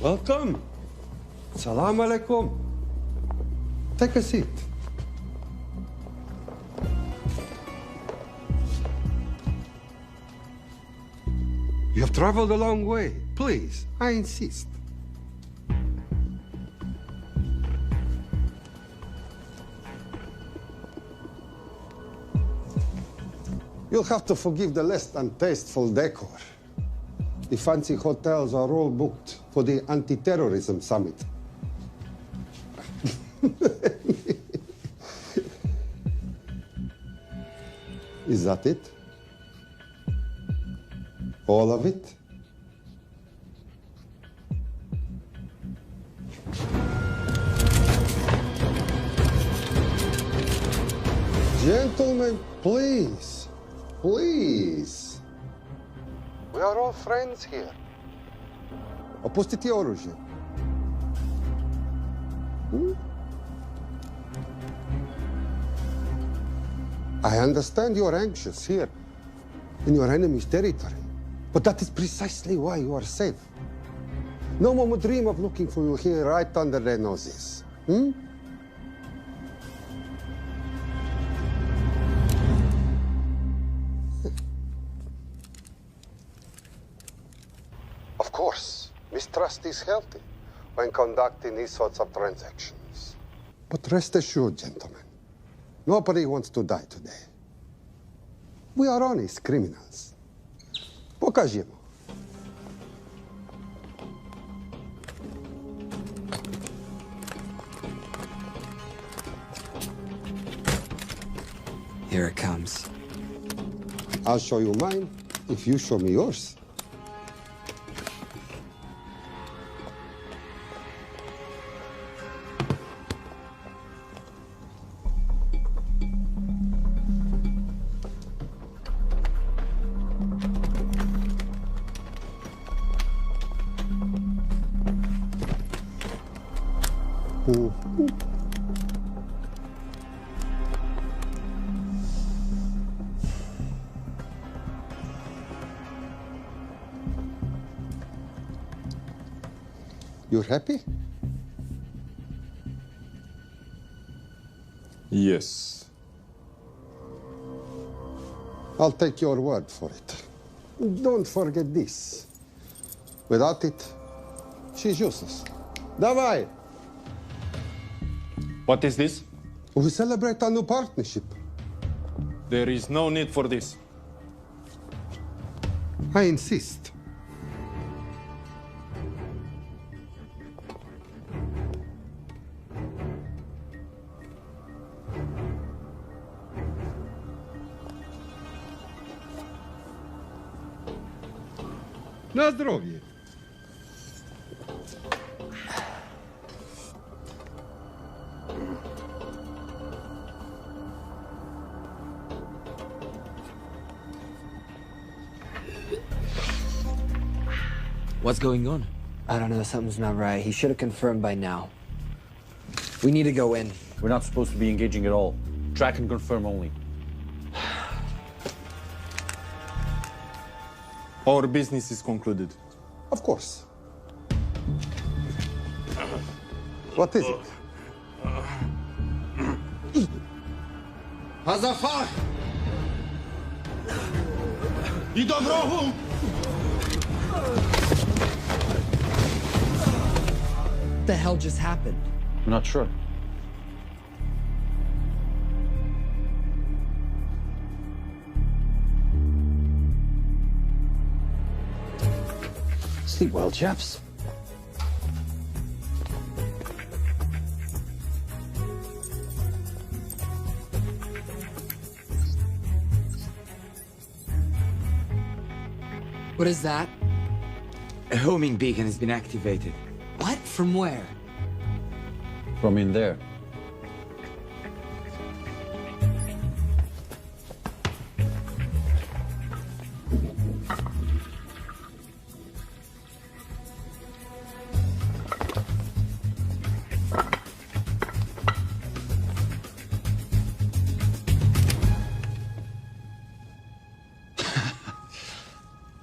Welcome. Salam alaikum. Take a seat. You have traveled a long way. Please, I insist. You'll have to forgive the less than tasteful decor. The fancy hotels are all booked for the anti-terrorism summit. Is that it? All of it? Gentlemen, please. Please. We are all friends here. Опустите оружие. I understand you're anxious here in your enemy's territory, but that is precisely why you are safe. No one would dream of looking for you here right under their noses. Of course, mistrust is healthy when conducting these sorts of transactions. But rest assured, gentlemen, nobody wants to die today. We are honest criminals. Покажемо. Here it comes. I'll show you mine if you show me yours. You're happy? Yes. I'll take your word for it. Don't forget this. Without it, she's useless. Давай! What is this? We celebrate our new partnership. There is no need for this. I insist. На здоровье. What's going on? I don't know, something's not right. He should have confirmed by now. We need to go in. We're not supposed to be engaging at all. Track and confirm only. Our business is concluded. Of course. What is it? Hazafar! I dorogu! What the hell just happened? I'm not sure. Sleep well, chaps. What is that? A homing beacon has been activated. What? From where? From in there.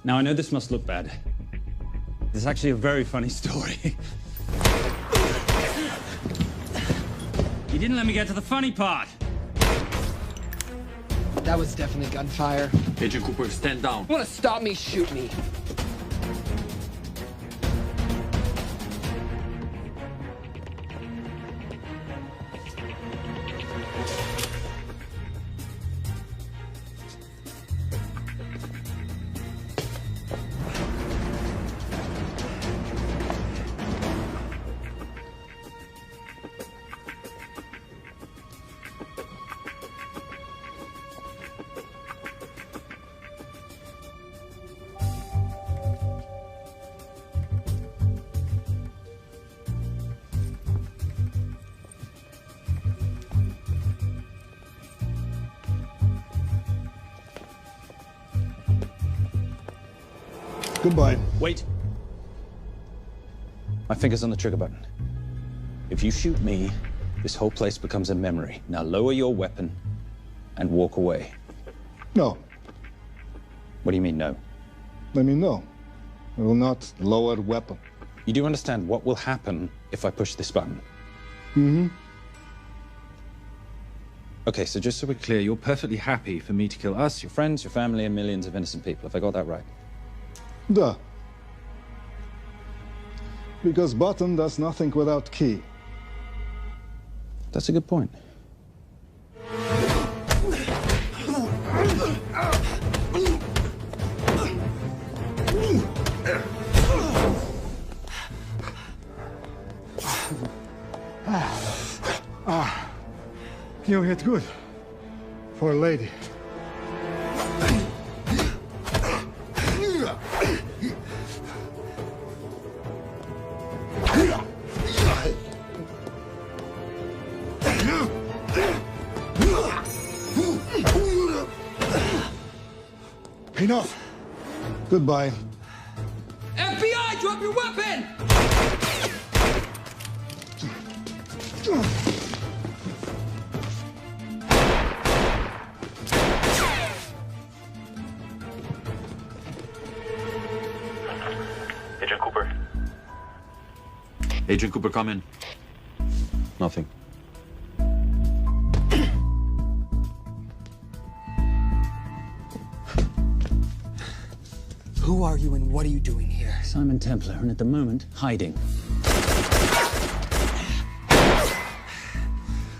Now, I know this must look bad, It's actually a very funny story. You didn't let me get to the funny part. That was definitely gunfire. Agent Cooper, stand down. You wanna stop me, shoot me. Goodbye. Wait. My finger's on the trigger button. If you shoot me, this whole place becomes a memory. Now lower your weapon and walk away. No. What do you mean, no? I mean, no. I will not lower weapon. You do understand what will happen if I push this button? Mm-hmm. Okay, so just so we're clear, you're perfectly happy for me to kill us, your friends, your family, and millions of innocent people. Have I got that right? Duh. Because button does nothing without key. That's a good point. You hit good. For a lady. Enough. Goodbye. FBI, drop your weapon! Agent Cooper. Agent Cooper, come in. Nothing. Who are you and what are you doing here? Simon Templar, and at the moment, hiding.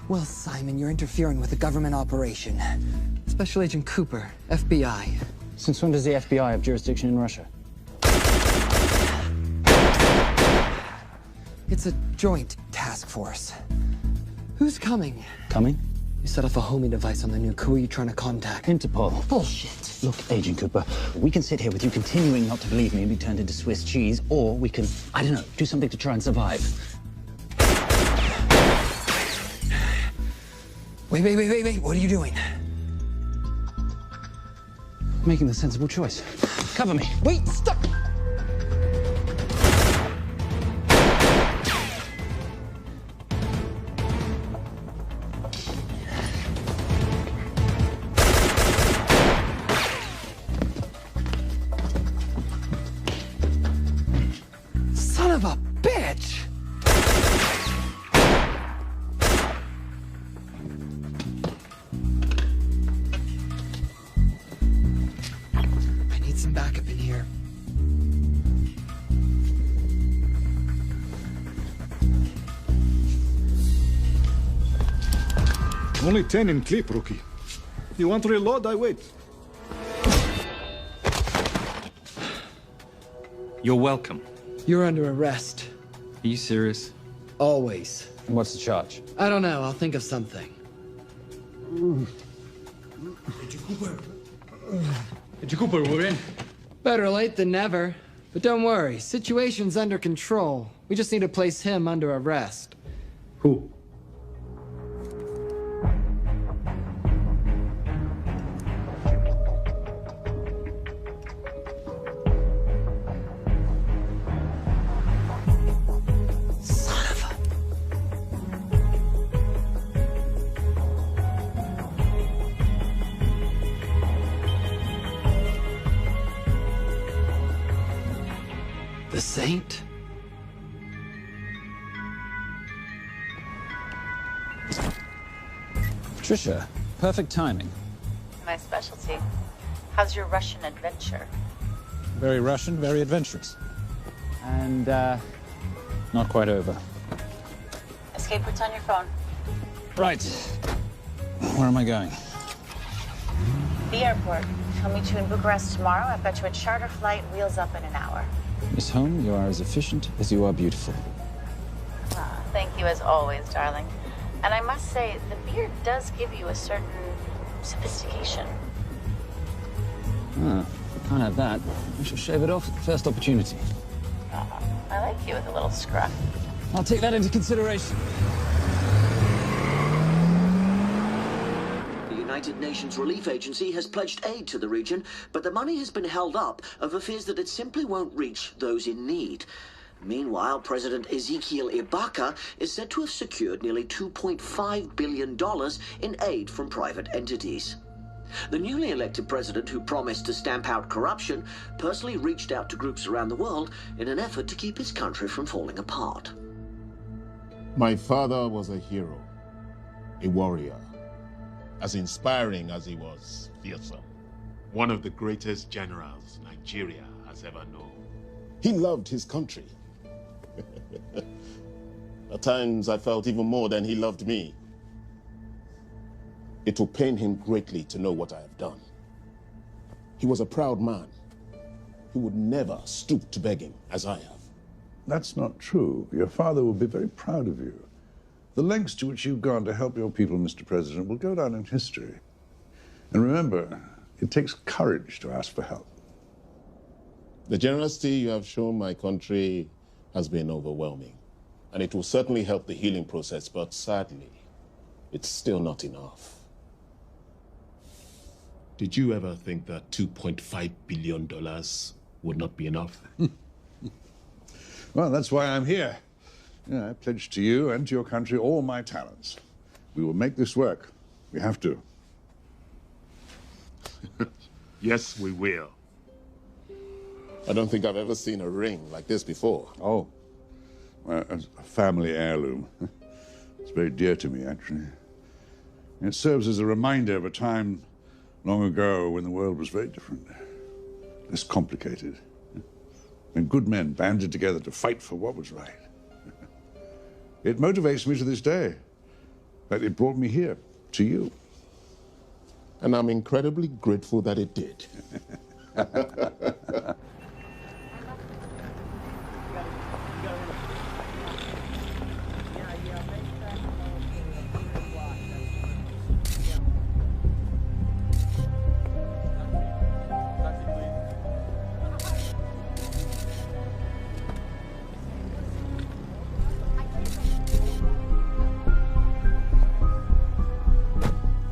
Well, Simon, you're interfering with a government operation. Special Agent Cooper, FBI. Since when does the FBI have jurisdiction in Russia? It's a joint task force. Who's coming? Coming? You set off a homing device on the nuke. Who are you trying to contact? Interpol. Bullshit. Look, Agent Cooper, we can sit here with you continuing not to believe me and be turned into Swiss cheese, or we can, I don't know, do something to try and survive. Wait. What are you doing? Making the sensible choice. Cover me. Wait, stop! Son of a bitch! I need some backup in here. Only 10 in clip, rookie. You want to reload? I wait. You're welcome. You're under arrest. Are you serious? Always. And what's the charge? I don't know. I'll think of something. Agent Cooper, we're in. Better late than never. But don't worry. Situation's under control. We just need to place him under arrest. Who? Son of a... The Saint? Patricia, perfect timing. My specialty. How's your Russian adventure? Very Russian, very adventurous. And, not quite over. Escape routes on your phone. Right. Where am I going? The airport. I'll meet you in Bucharest tomorrow. I've got you a charter flight, wheels up in an hour. Miss Holm, you are as efficient as you are beautiful. Ah, thank you as always, darling. And I must say, the beard does give you a certain sophistication. Ah, can't have that. I shall shave it off at the first opportunity. I like you with a little scruff. I'll take that into consideration. The United Nations Relief Agency has pledged aid to the region, but the money has been held up over fears that it simply won't reach those in need. Meanwhile, President Ezekiel Ibaka is said to have secured nearly $2.5 billion in aid from private entities. The newly elected president, who promised to stamp out corruption, personally reached out to groups around the world in an effort to keep his country from falling apart. My father was a hero, a warrior, as inspiring as he was fearsome. One of the greatest generals Nigeria has ever known. He loved his country. At times I felt even more than he loved me. It will pain him greatly to know what I have done. He was a proud man who would never stoop to begging as I have. That's not true. Your father will be very proud of you. The lengths to which you've gone to help your people, Mr. President, will go down in history. And remember, it takes courage to ask for help. The generosity you have shown my country has been overwhelming, and it will certainly help the healing process, but sadly, it's still not enough. Did you ever think that $2.5 billion would not be enough? Well, that's why I'm here. I pledge to you and to your country all my talents. We will make this work. We have to. Yes, we will. I don't think I've ever seen a ring like this before. Oh, well, it's a family heirloom. It's very dear to me, actually. It serves as a reminder of a time long ago when the world was very different, less complicated, and good men banded together to fight for what was right. It motivates me to this day. That it brought me here, to you. And I'm incredibly grateful that it did.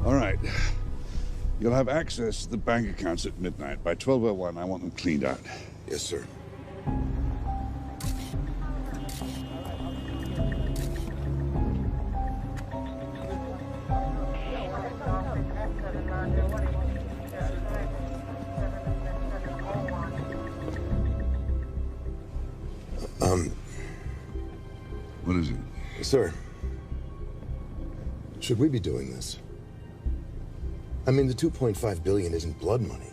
All right. You'll have access to the bank accounts at midnight. By 12:01, I want them cleaned out. Yes, sir. What is it? Sir, should we be doing this? I mean, the $2.5 billion isn't blood money.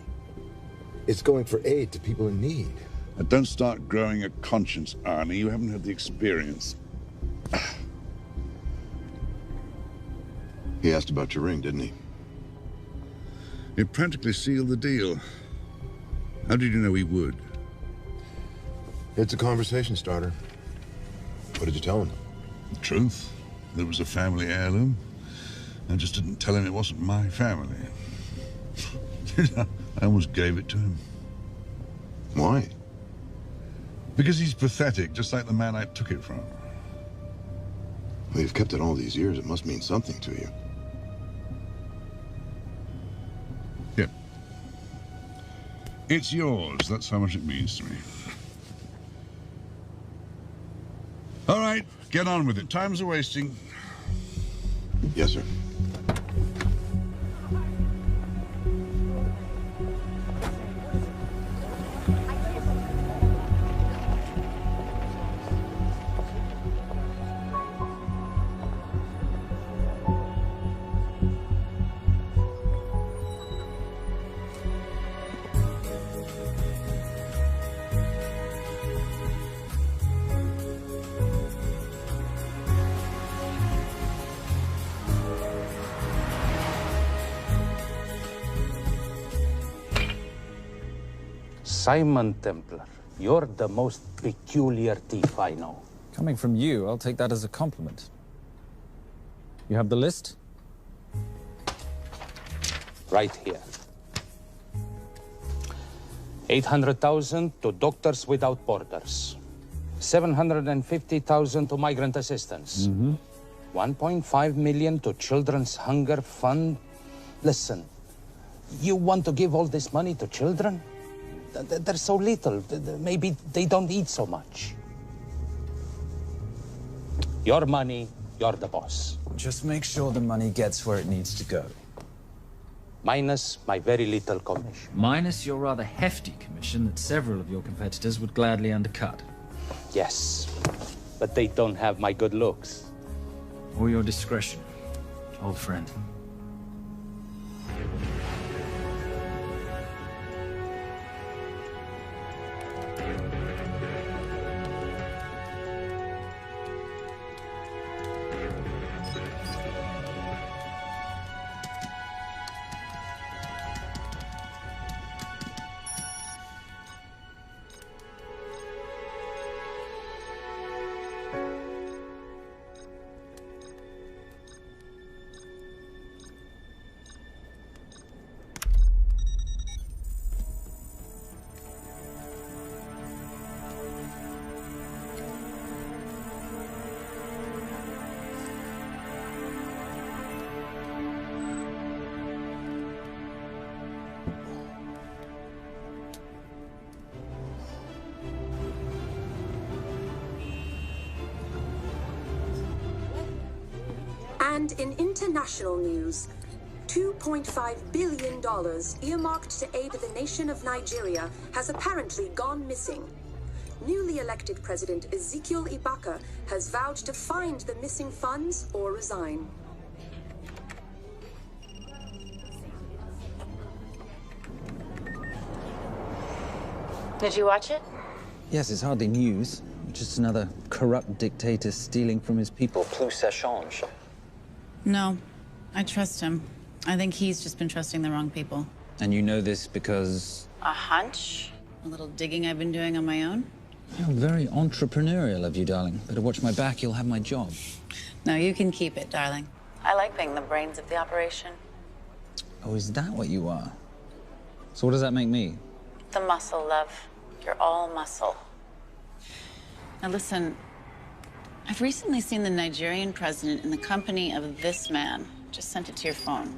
It's going for aid to people in need. Now, don't start growing a conscience, Arnie. You haven't had the experience. He asked about your ring, didn't he? It practically sealed the deal. How did you know he would? It's a conversation starter. What did you tell him? The truth. There was a family heirloom. I just didn't tell him it wasn't my family. I almost gave it to him. Why? Because he's pathetic, just like the man I took it from. Well, you've kept it all these years. It must mean something to you. Yeah. It's yours. That's how much it means to me. All right, get on with it. Time's a wasting. Yes, sir. Simon Templar, you're the most peculiar thief I know. Coming from you, I'll take that as a compliment. You have the list? Right here. 800,000 to Doctors Without Borders. 750,000 to migrant assistance. 1.5 million to Children's Hunger Fund. Listen, you want to give all this money to children? They're so little. Maybe they don't eat so much. Your money, you're the boss. Just make sure the money gets where it needs to go. Minus my very little commission. Minus your rather hefty commission that several of your competitors would gladly undercut. Yes, but they don't have my good looks. Or your discretion, old friend. And in international news, $2.5 billion earmarked to aid the nation of Nigeria has apparently gone missing. Newly elected President Ezekiel Ibaka has vowed to find the missing funds or resign. Did you watch it? Yes, it's hardly news. Just another corrupt dictator stealing from his people. Plus échange. No, I trust him. I think he's just been trusting the wrong people. And you know this because... A hunch? A little digging I've been doing on my own? You're very entrepreneurial of you, darling. Better watch my back, you'll have my job. No, you can keep it, darling. I like being the brains of the operation. Oh, is that what you are? So what does that make me? The muscle, love. You're all muscle. Now listen, I've recently seen the Nigerian president in the company of this man. Just sent it to your phone.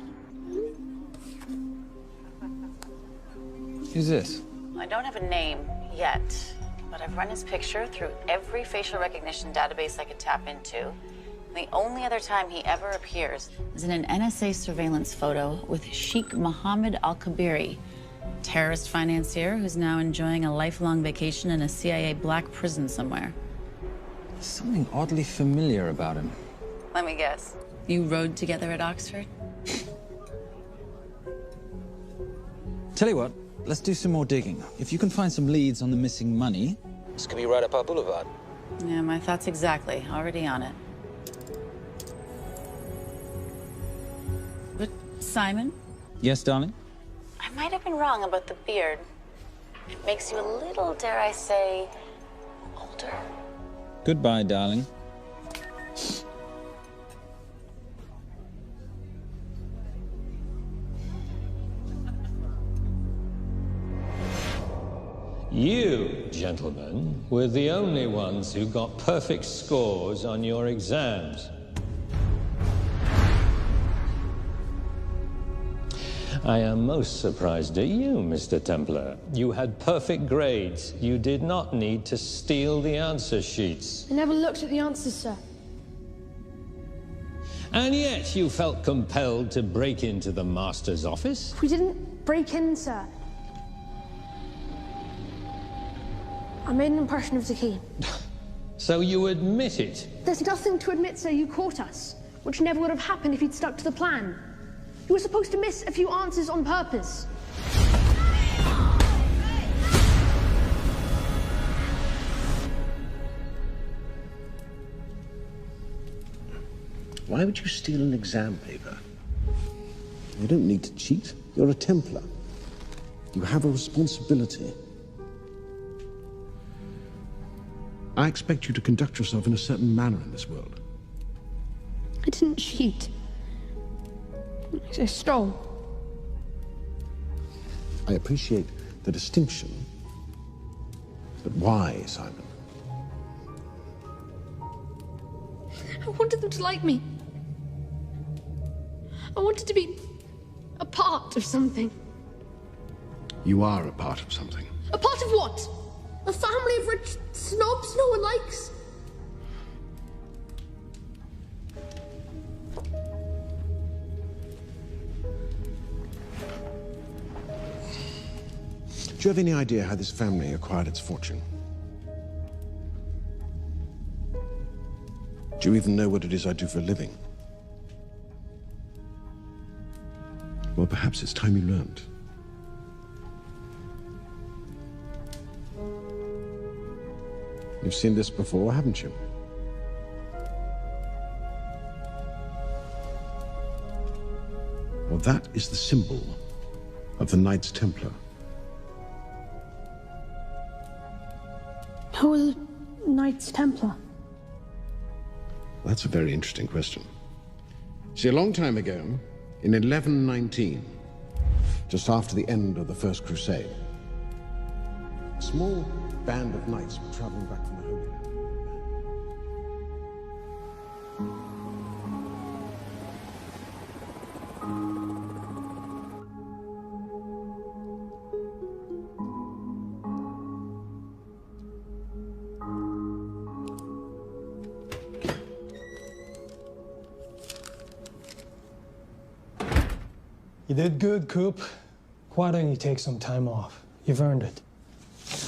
Who's this? I don't have a name yet, but I've run his picture through every facial recognition database I could tap into. The only other time he ever appears is in an NSA surveillance photo with Sheikh Mohammed Al-Kabiri, terrorist financier who's now enjoying a lifelong vacation in a CIA black prison somewhere. There's something oddly familiar about him. Let me guess. You rode together at Oxford? Tell you what, let's do some more digging. If you can find some leads on the missing money, this could be right up our boulevard. Yeah, my thoughts exactly. Already on it. But Simon? Yes, darling? I might have been wrong about the beard. It makes you a little, dare I say, older. Goodbye, darling. You, gentlemen, were the only ones who got perfect scores on your exams. I am most surprised at you, Mr. Templar. You had perfect grades. You did not need to steal the answer sheets. I never looked at the answers, sir. And yet you felt compelled to break into the master's office? We didn't break in, sir. I made an impression of the key. So you admit it? There's nothing to admit, sir. You caught us, which never would have happened if you'd stuck to the plan. You were supposed to miss a few answers on purpose. Why would you steal an exam paper? You don't need to cheat. You're a Templar. You have a responsibility. I expect you to conduct yourself in a certain manner in this world. I didn't cheat. I stole. I appreciate the distinction. But why, Simon? I wanted them to like me. I wanted to be a part of something. You are a part of something. A part of what? A family of rich snobs no one likes? Do you have any idea how this family acquired its fortune? Do you even know what it is I do for a living? Well, perhaps it's time you learned. You've seen this before, haven't you? Well, that is the symbol of the Knights Templar. Who are the Knights Templar? That's a very interesting question. See, a long time ago, in 1119, just after the end of the First Crusade, a small band of knights were traveling back from the Holy Land. You did good, Coop. Why don't you take some time off? You've earned it.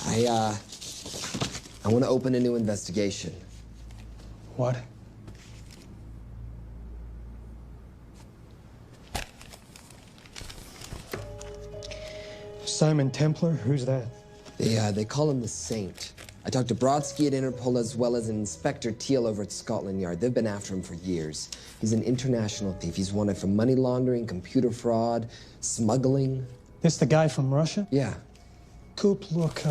I want to open a new investigation. What? Simon Templar? Who's that? They call him the Saint. I talked to Brodsky at Interpol as well as Inspector Teal over at Scotland Yard. They've been after him for years. He's an international thief. He's wanted for money laundering, computer fraud, smuggling. This the guy from Russia? Yeah. Coop, look,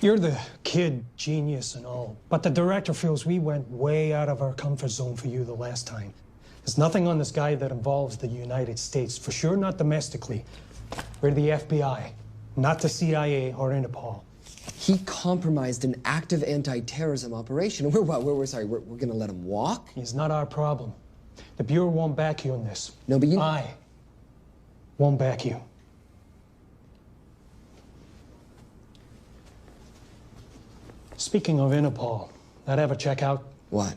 you're the kid genius and all, but the director feels we went way out of our comfort zone for you the last time. There's nothing on this guy that involves the United States, for sure not domestically. We're the FBI, not the CIA or Interpol. He compromised an active anti-terrorism operation. We're gonna let him walk? He's not our problem. The Bureau won't back you on this. No, but I won't back you. Speaking of Interpol, that ever check out? What?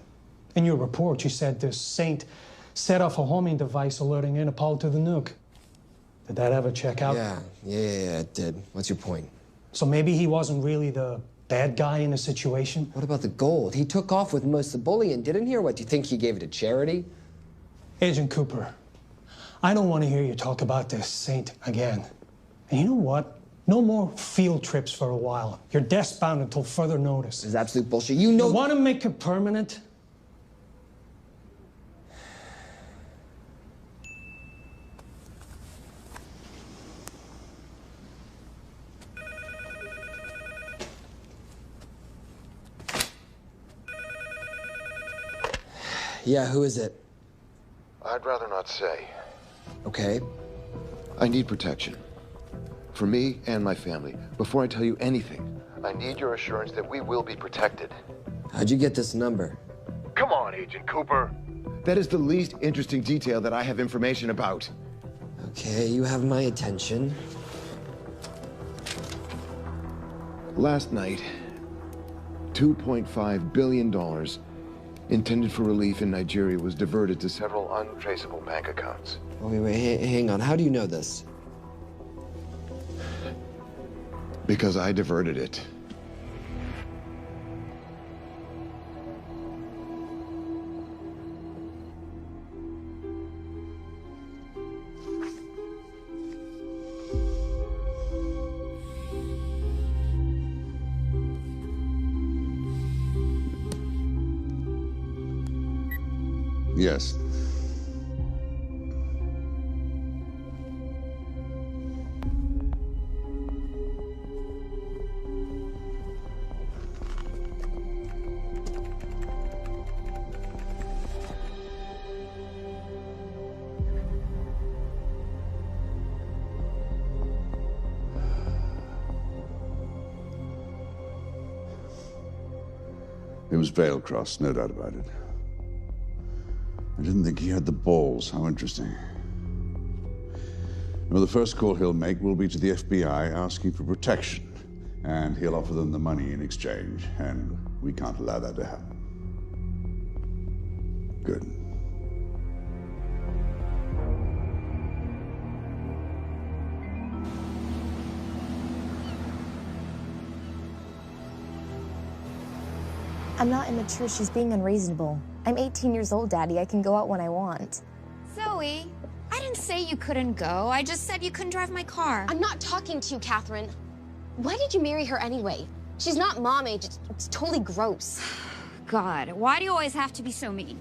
In your report, you said this Saint set off a homing device alerting Interpol to the nuke. Did that ever check out? Yeah, it did. What's your point? So maybe he wasn't really the bad guy in the situation? What about the gold? He took off with most of the bullion, didn't he? Or what, do you think he gave it to charity? Agent Cooper, I don't want to hear you talk about this Saint again. And you know what? No more field trips for a while. You're desk-bound until further notice. This is absolute bullshit. You know... You want to make it permanent? Yeah, who is it? I'd rather not say. Okay. I need protection. For me and my family. Before I tell you anything, I need your assurance that we will be protected. How'd you get this number? Come on, Agent Cooper. That is the least interesting detail that I have information about. Okay, you have my attention. Last night, $2.5 billion intended for relief in Nigeria was diverted to several untraceable bank accounts. Wait, hang on. How do you know this? Because I diverted it. Yes. It was Veilcross, no doubt about it. I didn't think he had the balls. How interesting. Well, the first call he'll make will be to the FBI asking for protection. And he'll offer them the money in exchange. And we can't allow that to happen. Good. I'm not immature. She's being unreasonable. I'm 18 years old, Daddy. I can go out when I want. Zoe, I didn't say you couldn't go. I just said you couldn't drive my car. I'm not talking to you, Catherine. Why did you marry her anyway? She's not mom age. It's totally gross. God, why do you always have to be so mean?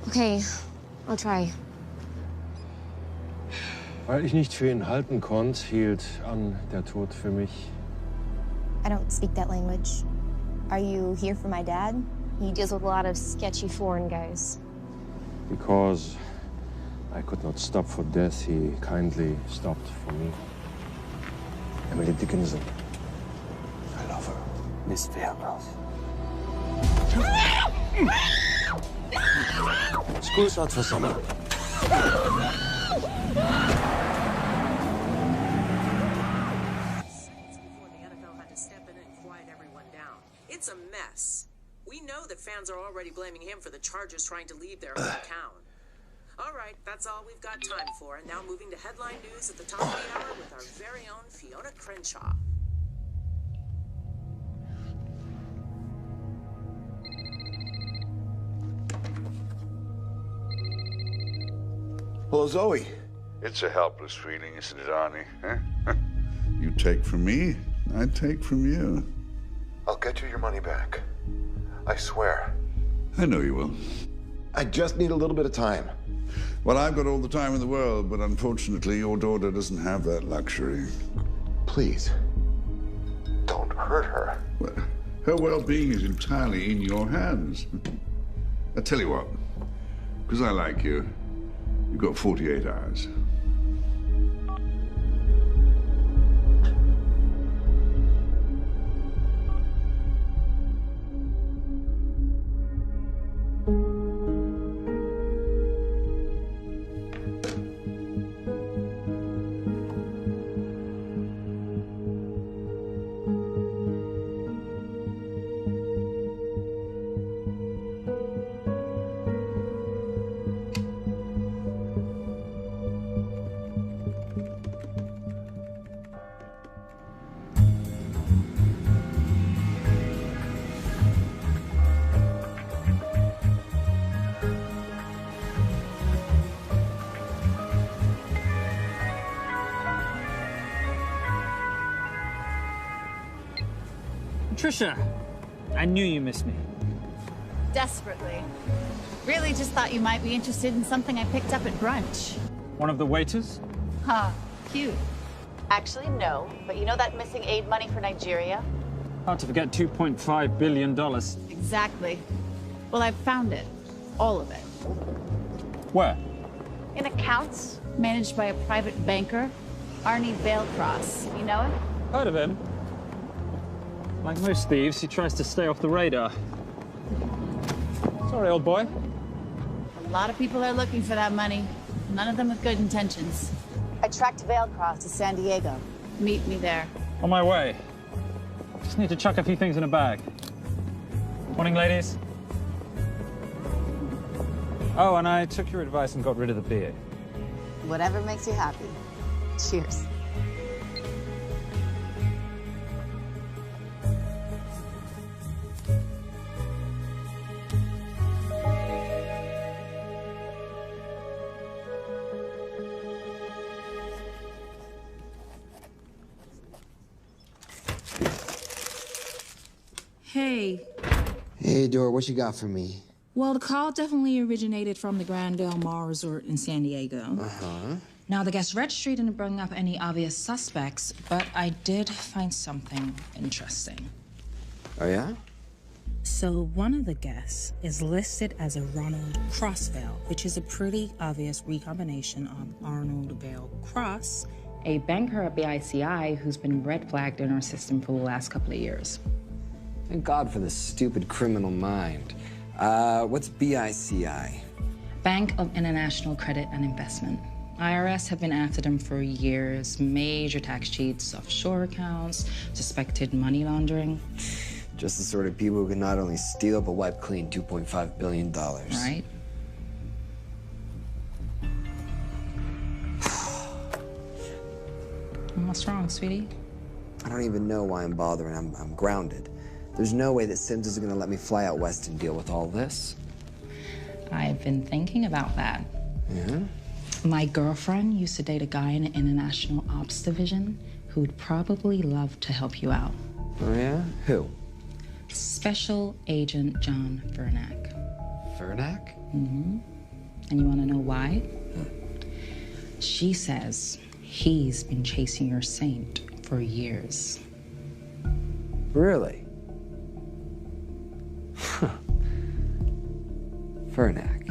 Okay, I'll try. Weil ich nicht für ihn halten konnte, hielt an der Tod für mich. I don't speak that language. Are you here for my dad? He deals with a lot of sketchy foreign guys. Because I could not stop for death, he kindly stopped for me. Emily Dickinson. I love her. Miss Veilcross. School's out for summer. It's a mess. We know that fans are already blaming him for the Chargers trying to leave their hometown. All right, that's all we've got time for. And now moving to headline news at the top of the hour with our very own Fiona Crenshaw. Hello, Zoe. It's a helpless feeling, isn't it, Arnie? Huh? You take from me, I take from you. I'll get you your money back. I swear. I know you will. I just need a little bit of time. Well, I've got all the time in the world, but unfortunately, your daughter doesn't have that luxury. Please, don't hurt her. Well, her well-being is entirely in your hands. I tell you what, because I like you, you've got 48 hours. Trisha, I knew you missed me. Desperately. Really just thought you might be interested in something I picked up at brunch. One of the waiters? Huh, cute. Actually, no. But you know that missing aid money for Nigeria? Hard to forget $2.5 billion. Exactly. Well, I've found it. All of it. Where? In accounts managed by a private banker, Arnie Veilcross. You know him? Heard of him. Like most thieves, he tries to stay off the radar. Sorry, old boy. A lot of people are looking for that money. None of them with good intentions. I tracked Veilcross to San Diego. Meet me there. On my way. Just need to chuck a few things in a bag. Morning, ladies. Oh, and I took your advice and got rid of the beer. Whatever makes you happy. Cheers. Hey. Hey, Dora, what you got for me? Well, the call definitely originated from the Grand Del Mar Resort in San Diego. Uh-huh. Now, the guest registry didn't bring up any obvious suspects, but I did find something interesting. Oh, yeah? So one of the guests is listed as a Ronald Crossvale, which is a pretty obvious recombination of Arnold Vale Cross a banker at BICI who's been red flagged in our system for the last couple of years. Thank God for the stupid criminal mind. What's BICI? Bank of International Credit and Investment. IRS have been after them for years. Major tax cheats, offshore accounts, suspected money laundering. Just the sort of people who can not only steal but wipe clean $2.5 billion. Right. What's wrong, sweetie? I don't even know why I'm bothering. I'm grounded. There's no way that Sims is gonna let me fly out west and deal with all this. I've been thinking about that. Yeah? My girlfriend used to date a guy in the International Ops Division who'd probably love to help you out. Oh, yeah? Who? Special Agent John Vernack. Vernack? Mm-hmm. And you want to know why? She says he's been chasing your saint for years. Really? Huh. Vernack.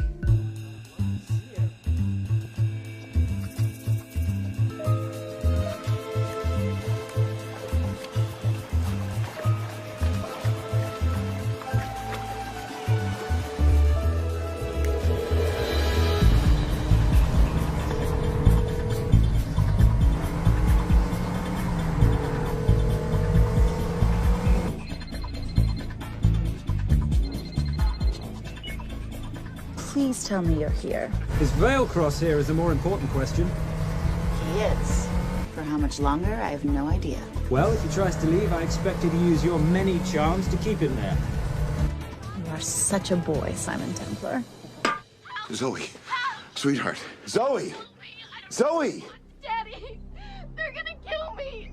Please tell me you're here. Is Veilcross here is the more important question. He is. For how much longer, I have no idea. Well, if he tries to leave, I expect you to use your many charms to keep him there. You are such a boy, Simon Templar. Zoe. Sweetheart. Zoe! Zoe! Daddy! They're gonna kill me!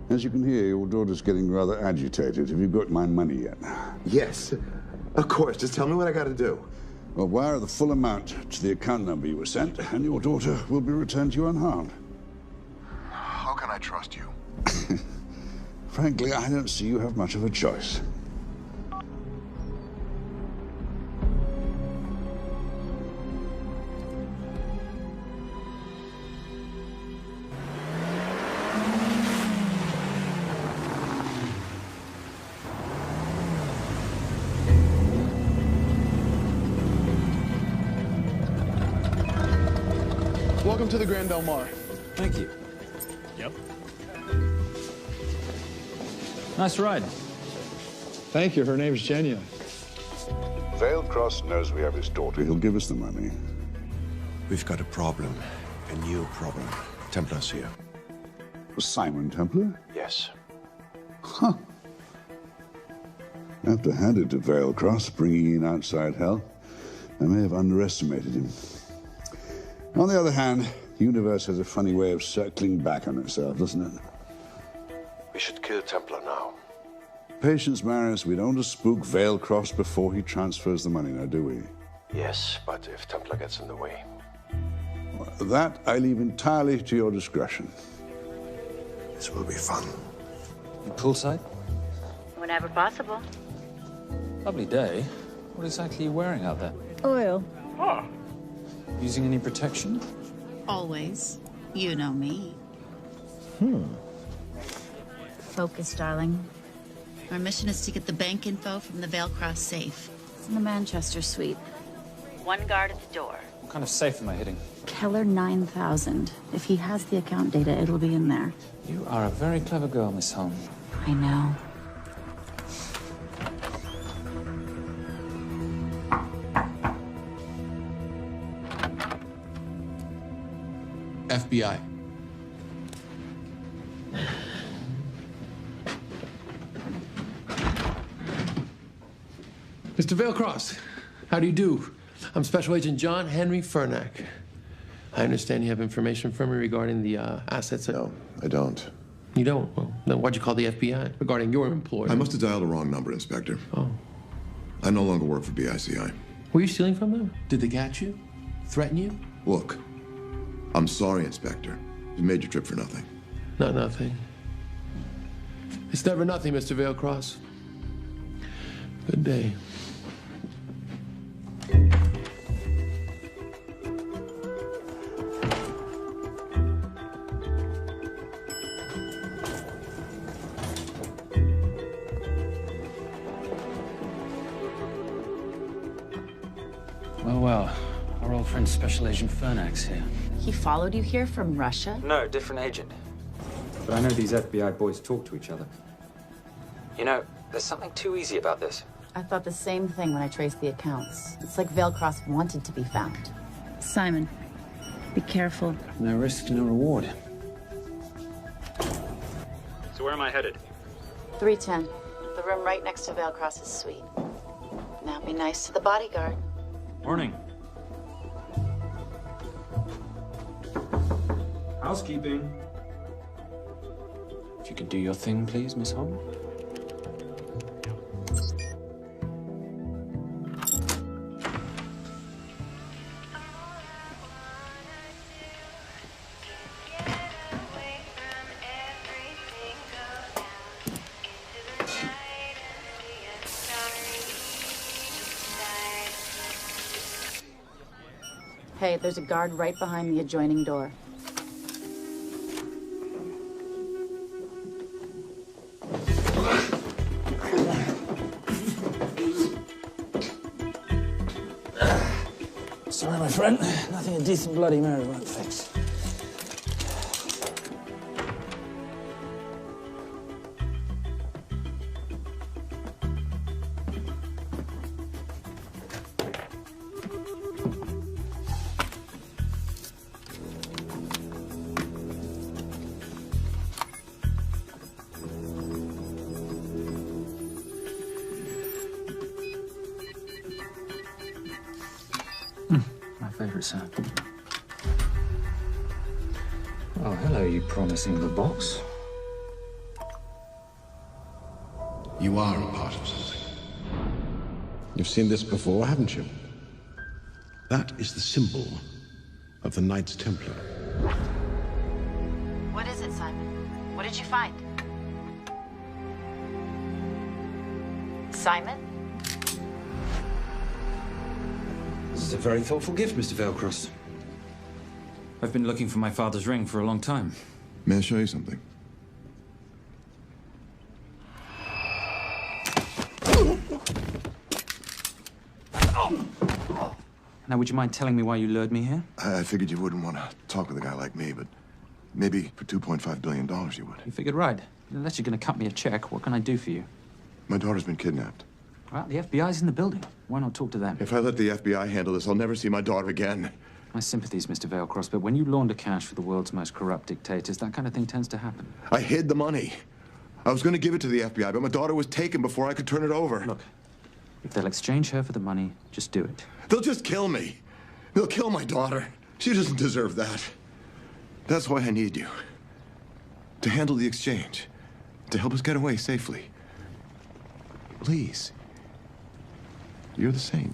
As you can hear, your daughter's getting rather agitated. Have you got my money yet? Yes. Of course. Just tell me what I gotta do. Well, wire the full amount to the account number you were sent, and your daughter will be returned to you unharmed. How can I trust you? Frankly, I don't see you have much of a choice. Welcome to the Grand Del Mar. Thank you. Yep. Nice ride. Thank you. Her name's Genya. Veilcross knows we have his daughter. He'll give us the money. We've got a problem. A new problem. Templar's here. Simon Templar? Yes. Huh. I have to hand it to Veilcross, bringing in outside help. I may have underestimated him. On the other hand, the universe has a funny way of circling back on itself, doesn't it? We should kill Templar now. Patience, Marius. We don't want to spook Veilcross before he transfers the money, now, do we? Yes, but if Templar gets in the way. That I leave entirely to your discretion. This will be fun. Poolside? Whenever possible. Lovely day. What exactly are you wearing out there? Oil. Using any protection? Always. You know me. Focus, darling. Our mission is to get the bank info from the Veilcross safe. It's in the Manchester suite. One guard at the door. What kind of safe am I hitting? Keller 9000. If he has the account data, it'll be in there. You are a very clever girl, Miss Holm. I know. FBI. Mr. Veilcross, how do you do? I'm Special Agent John Henry Vernack. I understand you have information from me regarding the assets. No, I don't. You don't? Well, then why'd you call the FBI regarding your employer? I must have dialed the wrong number, Inspector. Oh. I no longer work for BICI. Were you stealing from them? Did they catch you? Threaten you? Look, I'm sorry, Inspector. You made your trip for nothing. Not nothing. It's never nothing, Mr. Veilcross. Good day. Well, our old friend Special Agent Fernak's here. He followed you here from Russia? No, different agent. But I know these FBI boys talk to each other. You know, there's something too easy about this. I thought the same thing when I traced the accounts. It's like Veilcross wanted to be found. Simon, be careful. No risk, no reward. So where am I headed? 310. The room right next to Veilcross's suite. Now be nice to the bodyguard. Morning. Housekeeping. If you could do your thing, please, Miss Holm. Hey, there's a guard right behind the adjoining door. Sorry, my friend. Nothing a decent Bloody Mary won't fix. My favorite sound. Oh, hello, you promising little box. You are a part of something. You've seen this before, haven't you? That is the symbol of the Knights Templar. What is it, Simon? What did you find? Simon? This is a very thoughtful gift, Mr. Veilcross. I've been looking for my father's ring for a long time. May I show you something? Now, would you mind telling me why you lured me here? I figured you wouldn't want to talk with a guy like me, but maybe for $2.5 billion you would. You figured right. Unless you're going to cut me a check, what can I do for you? My daughter's been kidnapped. Well, the FBI's in the building. Why not talk to them? If I let the FBI handle this, I'll never see my daughter again. My sympathies, Mr. Veilcross, but when you launder cash for the world's most corrupt dictators, that kind of thing tends to happen. I hid the money. I was going to give it to the FBI, but my daughter was taken before I could turn it over. Look, if they'll exchange her for the money, just do it. They'll just kill me. They'll kill my daughter. She doesn't deserve that. That's why I need you. To handle the exchange. To help us get away safely. Please. You're the saint.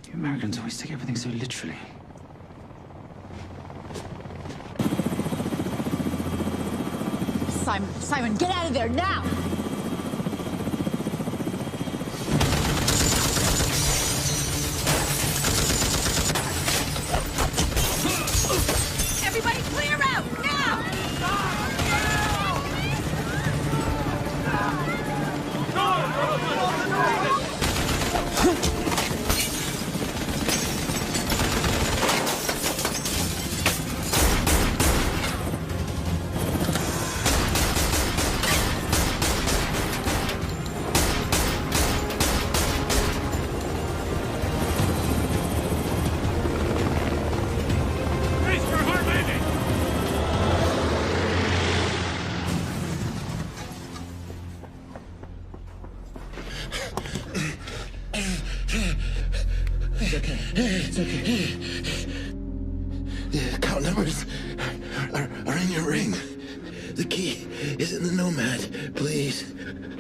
You Americans always take everything so literally. Simon, get out of there now! Everybody clear out, now! It's okay. The account numbers are in your ring. The key is in the Nomad. Please,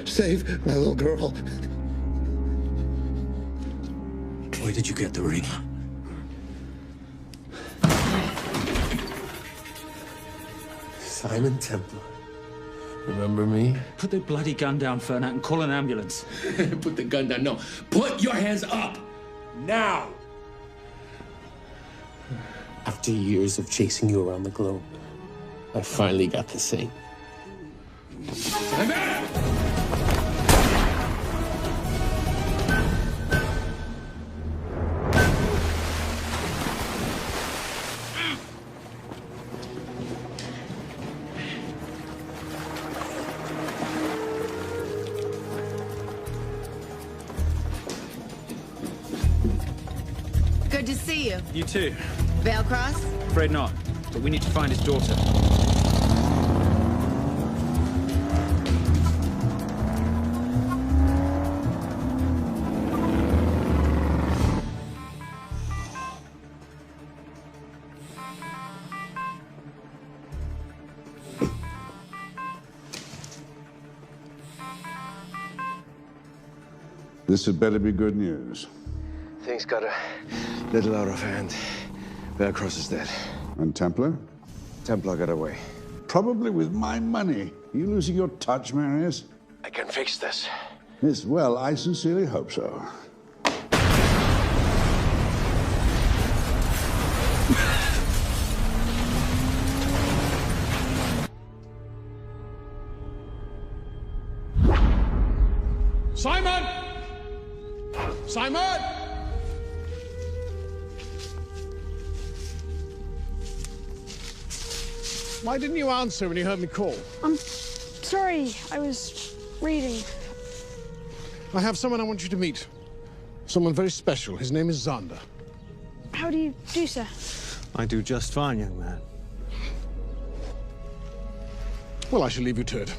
save my little girl. Where did you get the ring? Simon Templar. Remember me? Put the bloody gun down, Fernak, and call an ambulance. Put the gun down. No. Put your hands up! Now! After years of chasing you around the globe, I finally got the same. Good to see you. You too. Veilcross? Afraid not, but we need to find his daughter. This had better be good news. Things got a little out of hand. Veilcross is dead. And Templar? Templar got away. Probably with my money. You losing your touch, Marius? I can fix this. Yes, well, I sincerely hope so. Simon! Simon! Why didn't you answer when you heard me call? I'm sorry, I was reading. I have someone I want you to meet. Someone very special. His name is Xander. How do you do, sir? I do just fine, young man. Well, I shall leave you to it.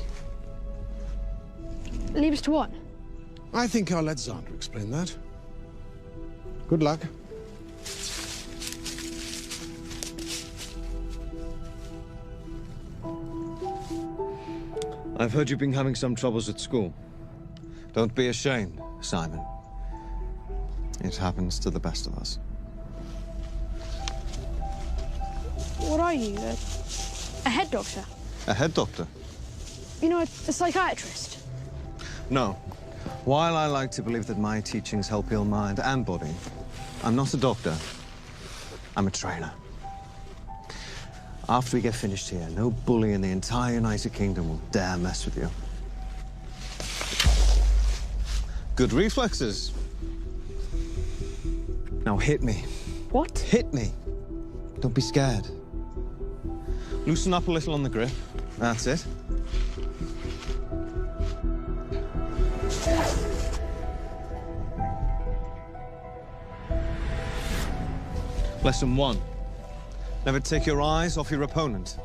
Leave us to what? I think I'll let Xander explain that. Good luck. I've heard you've been having some troubles at school. Don't be ashamed, Simon. It happens to the best of us. What are you? A head doctor? A head doctor? You know, a psychiatrist? No. While I like to believe that my teachings help heal mind and body, I'm not a doctor. I'm a trainer. After we get finished here, no bully in the entire United Kingdom will dare mess with you. Good reflexes. Now hit me. What? Hit me. Don't be scared. Loosen up a little on the grip. That's it. Lesson 1. Never take your eyes off your opponent.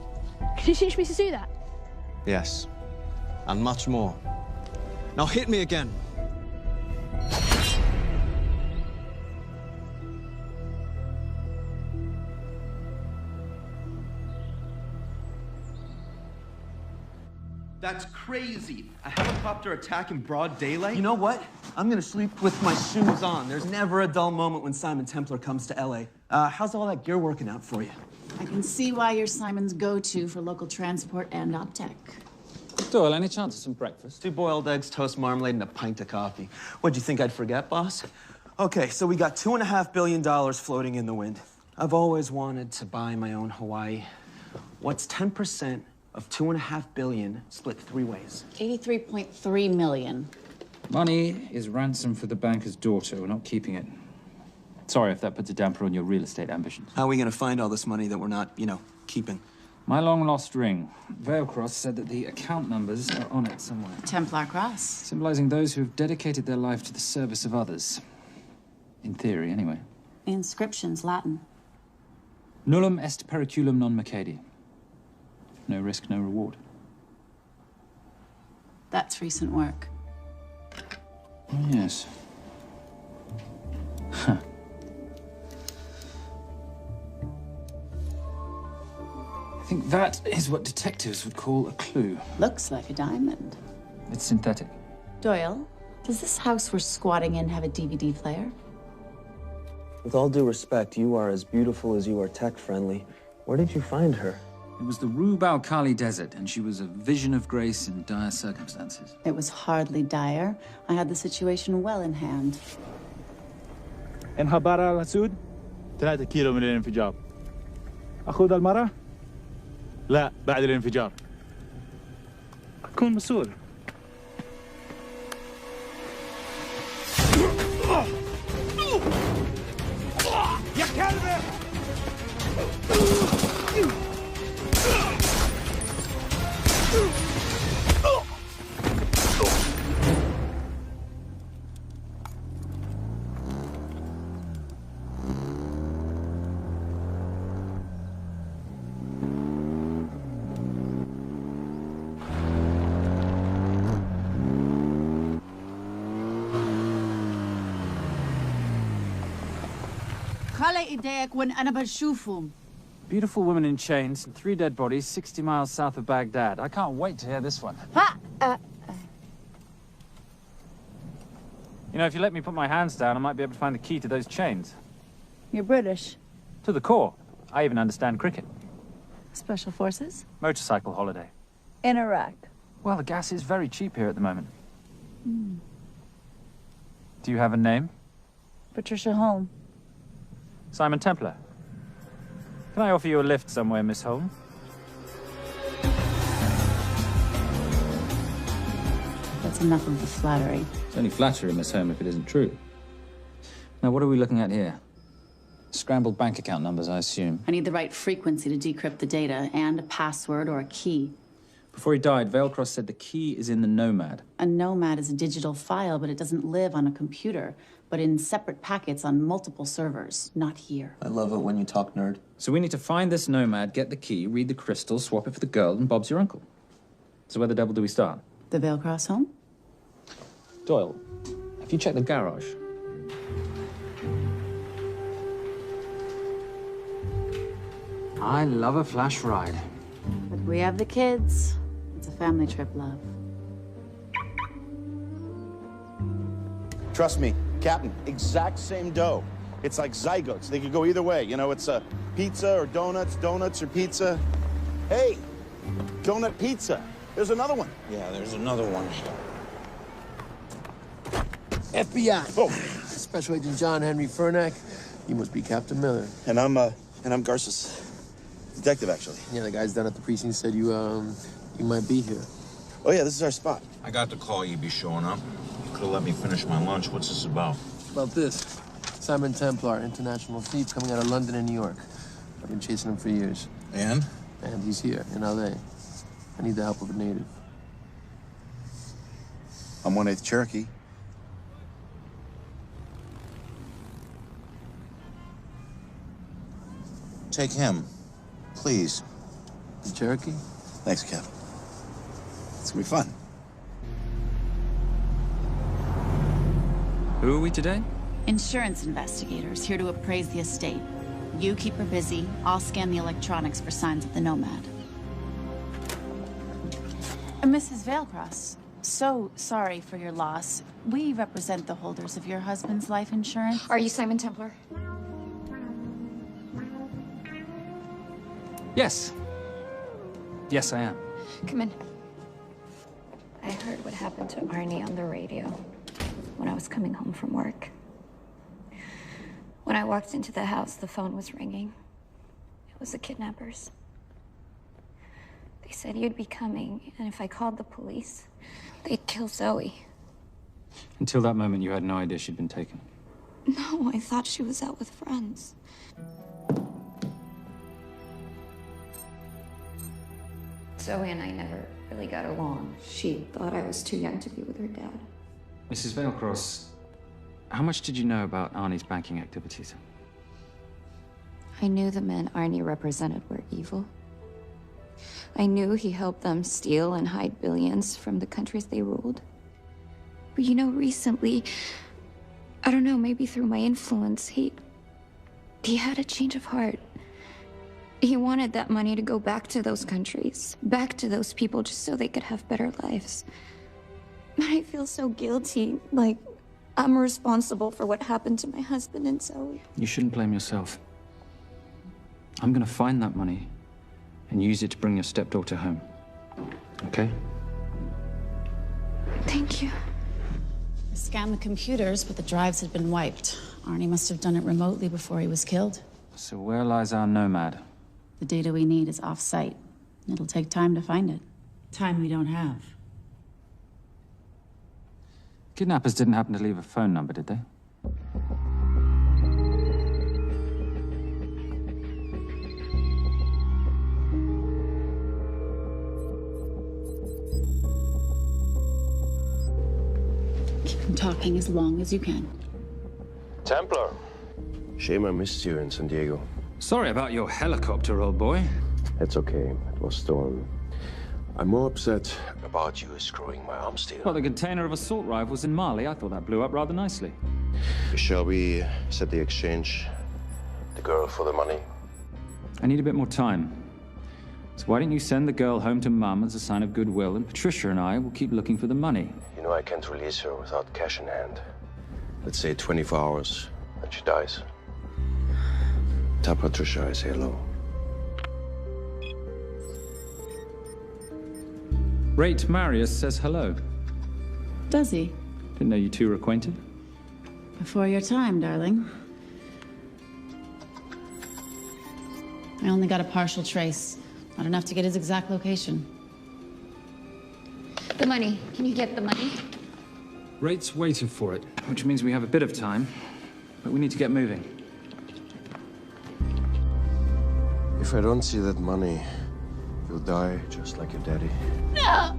Can you teach me to do that? Yes. And much more. Now hit me again. That's crazy. A helicopter attack in broad daylight? You know what? I'm gonna sleep with my shoes on. There's never a dull moment when Simon Templar comes to LA. How's all that gear working out for you? I can see why you're Simon's go-to for local transport and optech. Doyle, any chance of some breakfast? 2 boiled eggs, toast, marmalade, and a pint of coffee. What'd you think I'd forget, boss? Okay, so we got $2.5 billion floating in the wind. I've always wanted to buy my own Hawaii. What's 10% of $2.5 billion split 3 ways? 83.3 million. Money is ransom for the banker's daughter. We're not keeping it. Sorry if that puts a damper on your real estate ambitions. How are we gonna find all this money that we're not, keeping? My long-lost ring. Veilcross said that the account numbers are on it somewhere. Templar Cross. Symbolizing those who have dedicated their life to the service of others. In theory, anyway. The inscription's Latin. Nullum est periculum non mercedi. No risk, no reward. That's recent work. Oh, yes. Huh. I think that is what detectives would call a clue. Looks like a diamond. It's synthetic. Doyle, does this house we're squatting in have a DVD player? With all due respect, you are as beautiful as you are tech-friendly. Where did you find her? It was the Rub al-Khali Desert, and she was a vision of grace in dire circumstances. It was hardly dire. I had the situation well in hand. انخبار على السود 3 كيلو من الانفجار. أخذ المرة؟ لا بعد الانفجار. أكون مسؤول. يا كلب! Beautiful women in chains and 3 dead bodies 60 miles south of Baghdad. I can't wait to hear this one. You know, if you let me put my hands down, I might be able to find the key to those chains. You're British. To the core. I even understand cricket. Special forces? Motorcycle holiday. In Iraq. Well, the gas is very cheap here at the moment. Do you have a name? Patricia Holm. Simon Templar. Can I offer you a lift somewhere, Miss Holm? That's enough of the flattery. It's only flattery, Miss Holm, if it isn't true. Now, what are we looking at here? Scrambled bank account numbers, I assume. I need the right frequency to decrypt the data and a password or a key. Before he died, Veilcross said the key is in the Nomad. A Nomad is a digital file, but it doesn't live on a computer, but in separate packets on multiple servers, not here. I love it when you talk nerd. So we need to find this Nomad, get the key, read the crystal, swap it for the girl, and Bob's your uncle. So where the devil do we start? The Veilcross home? Doyle, have you checked the garage? I love a flash ride. But we have the kids. It's a family trip, love. Trust me, Captain, exact same dough. It's like zygotes. They could go either way. You know, it's a pizza or donuts, donuts or pizza. Hey, donut pizza. There's another one. Yeah, there's another one. FBI. Oh. Special Agent John Henry Furnack. You must be Captain Miller. And I'm Garces. Detective, actually. Yeah, the guys down at the precinct said you might be here. Oh, yeah, this is our spot. I got the call you'd be showing up. You could have let me finish my lunch. What's this about? About this. Simon Templar, international thief coming out of London and New York. I've been chasing him for years. And? And he's here, in L.A. I need the help of a native. I'm 1/8 Cherokee. Take him, please. The Cherokee? Thanks, Cap. It's gonna be fun. Who are we today? Insurance investigators here to appraise the estate. You keep her busy. I'll scan the electronics for signs of the Nomad. Mrs. Veilcross, so sorry for your loss. We represent the holders of your husband's life insurance. Are you Simon Templar? Yes. Yes, I am. Come in. I heard what happened to Arnie on the radio when I was coming home from work. When I walked into the house, the phone was ringing. It was the kidnappers. They said you'd be coming, and if I called the police, they'd kill Zoe. Until that moment, you had no idea she'd been taken. No, I thought she was out with friends. Zoe and I never really got along. She thought I was too young to be with her dad. Mrs. Veilcross, how much did you know about Arnie's banking activities? I knew the men Arnie represented were evil. I knew he helped them steal and hide billions from the countries they ruled. But you know, recently, I don't know, maybe through my influence, he had a change of heart. He wanted that money to go back to those countries, back to those people, just so they could have better lives. But I feel so guilty, like I'm responsible for what happened to my husband and Zoe. You shouldn't blame yourself. I'm gonna find that money and use it to bring your stepdaughter home. Okay? Thank you. I scanned the computers, but the drives had been wiped. Arnie must have done it remotely before he was killed. So where lies our Nomad? The data we need is off-site. It'll take time to find it. Time we don't have. Kidnappers didn't happen to leave a phone number, did they? Keep him talking as long as you can. Templar. Shame I missed you in San Diego. Sorry about your helicopter, old boy. It's okay. It was storm. I'm more upset about you screwing my arms deal. Well, the container of assault rifles in Mali, I thought that blew up rather nicely. Shall we set the exchange girl for the money? I need a bit more time. So why don't you send the girl home to Mum as a sign of goodwill, and Patricia and I will keep looking for the money. You know I can't release her without cash in hand. Let's say 24 hours, and she dies. Tell Patricia I say hello. Rate Marius says hello. Does he? Didn't know you two were acquainted. Before your time, darling. I only got a partial trace. Not enough to get his exact location. The money. Can you get the money? Rate's waiting for it, which means we have a bit of time, but we need to get moving. If I don't see that money, you'll die just like your daddy. No!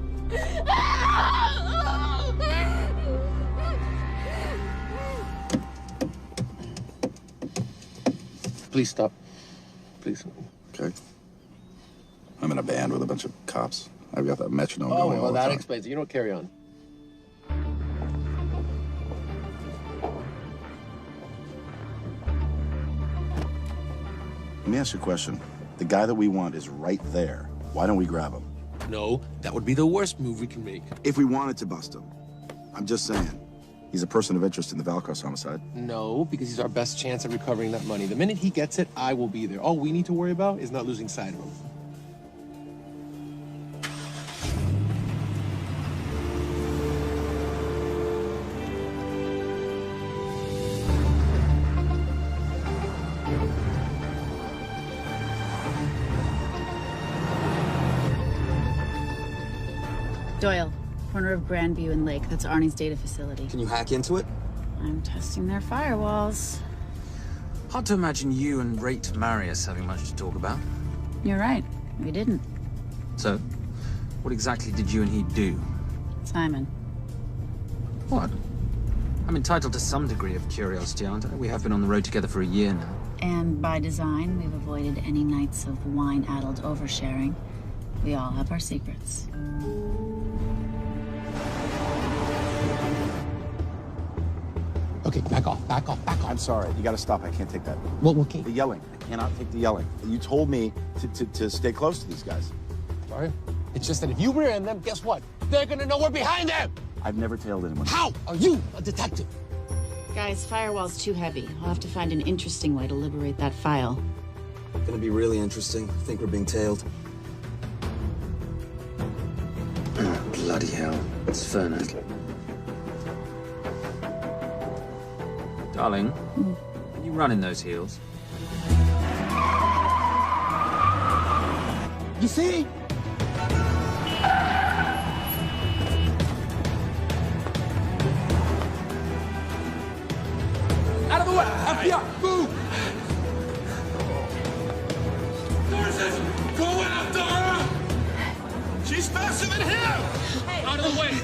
Please stop. Please. Okay. I'm in a band with a bunch of cops. I've got that metronome going all well, the that time. explains it. You don't carry on. Let me ask you a question. The guy that we want is right there. Why don't we grab him? No, that would be the worst move we can make. If we wanted to bust him. I'm just saying. He's a person of interest in the Valkos homicide. No, because he's our best chance at recovering that money. The minute he gets it, I will be there. All we need to worry about is not losing sight of him. Doyle, corner of Grandview and Lake. That's Arnie's data facility. Can you hack into it? I'm testing their firewalls. Hard to imagine you and Rate Marius having much to talk about. You're right. We didn't. So, what exactly did you and he do? Simon. What? I'm entitled to some degree of curiosity, aren't I? We have been on the road together for a year now. And by design, we've avoided any nights of wine-addled oversharing. We all have our secrets. Okay, back off, back off, back off. I'm sorry. You gotta stop. I can't take that. Well, okay. The yelling. I cannot take the yelling. You told me to stay close to these guys. Sorry? It's just that if you rear end them, guess what? They're gonna know we're behind them! I've never tailed anyone. How are you a detective? Guys, firewall's too heavy. I'll have to find an interesting way to liberate that file. Gonna be really interesting. I think we're being tailed. Oh, bloody hell. It's Fernet. Darling, can you run in those heels? You see? Out of the way! FBI! Move! Forces! Go after her! She's faster than him! Out of the way!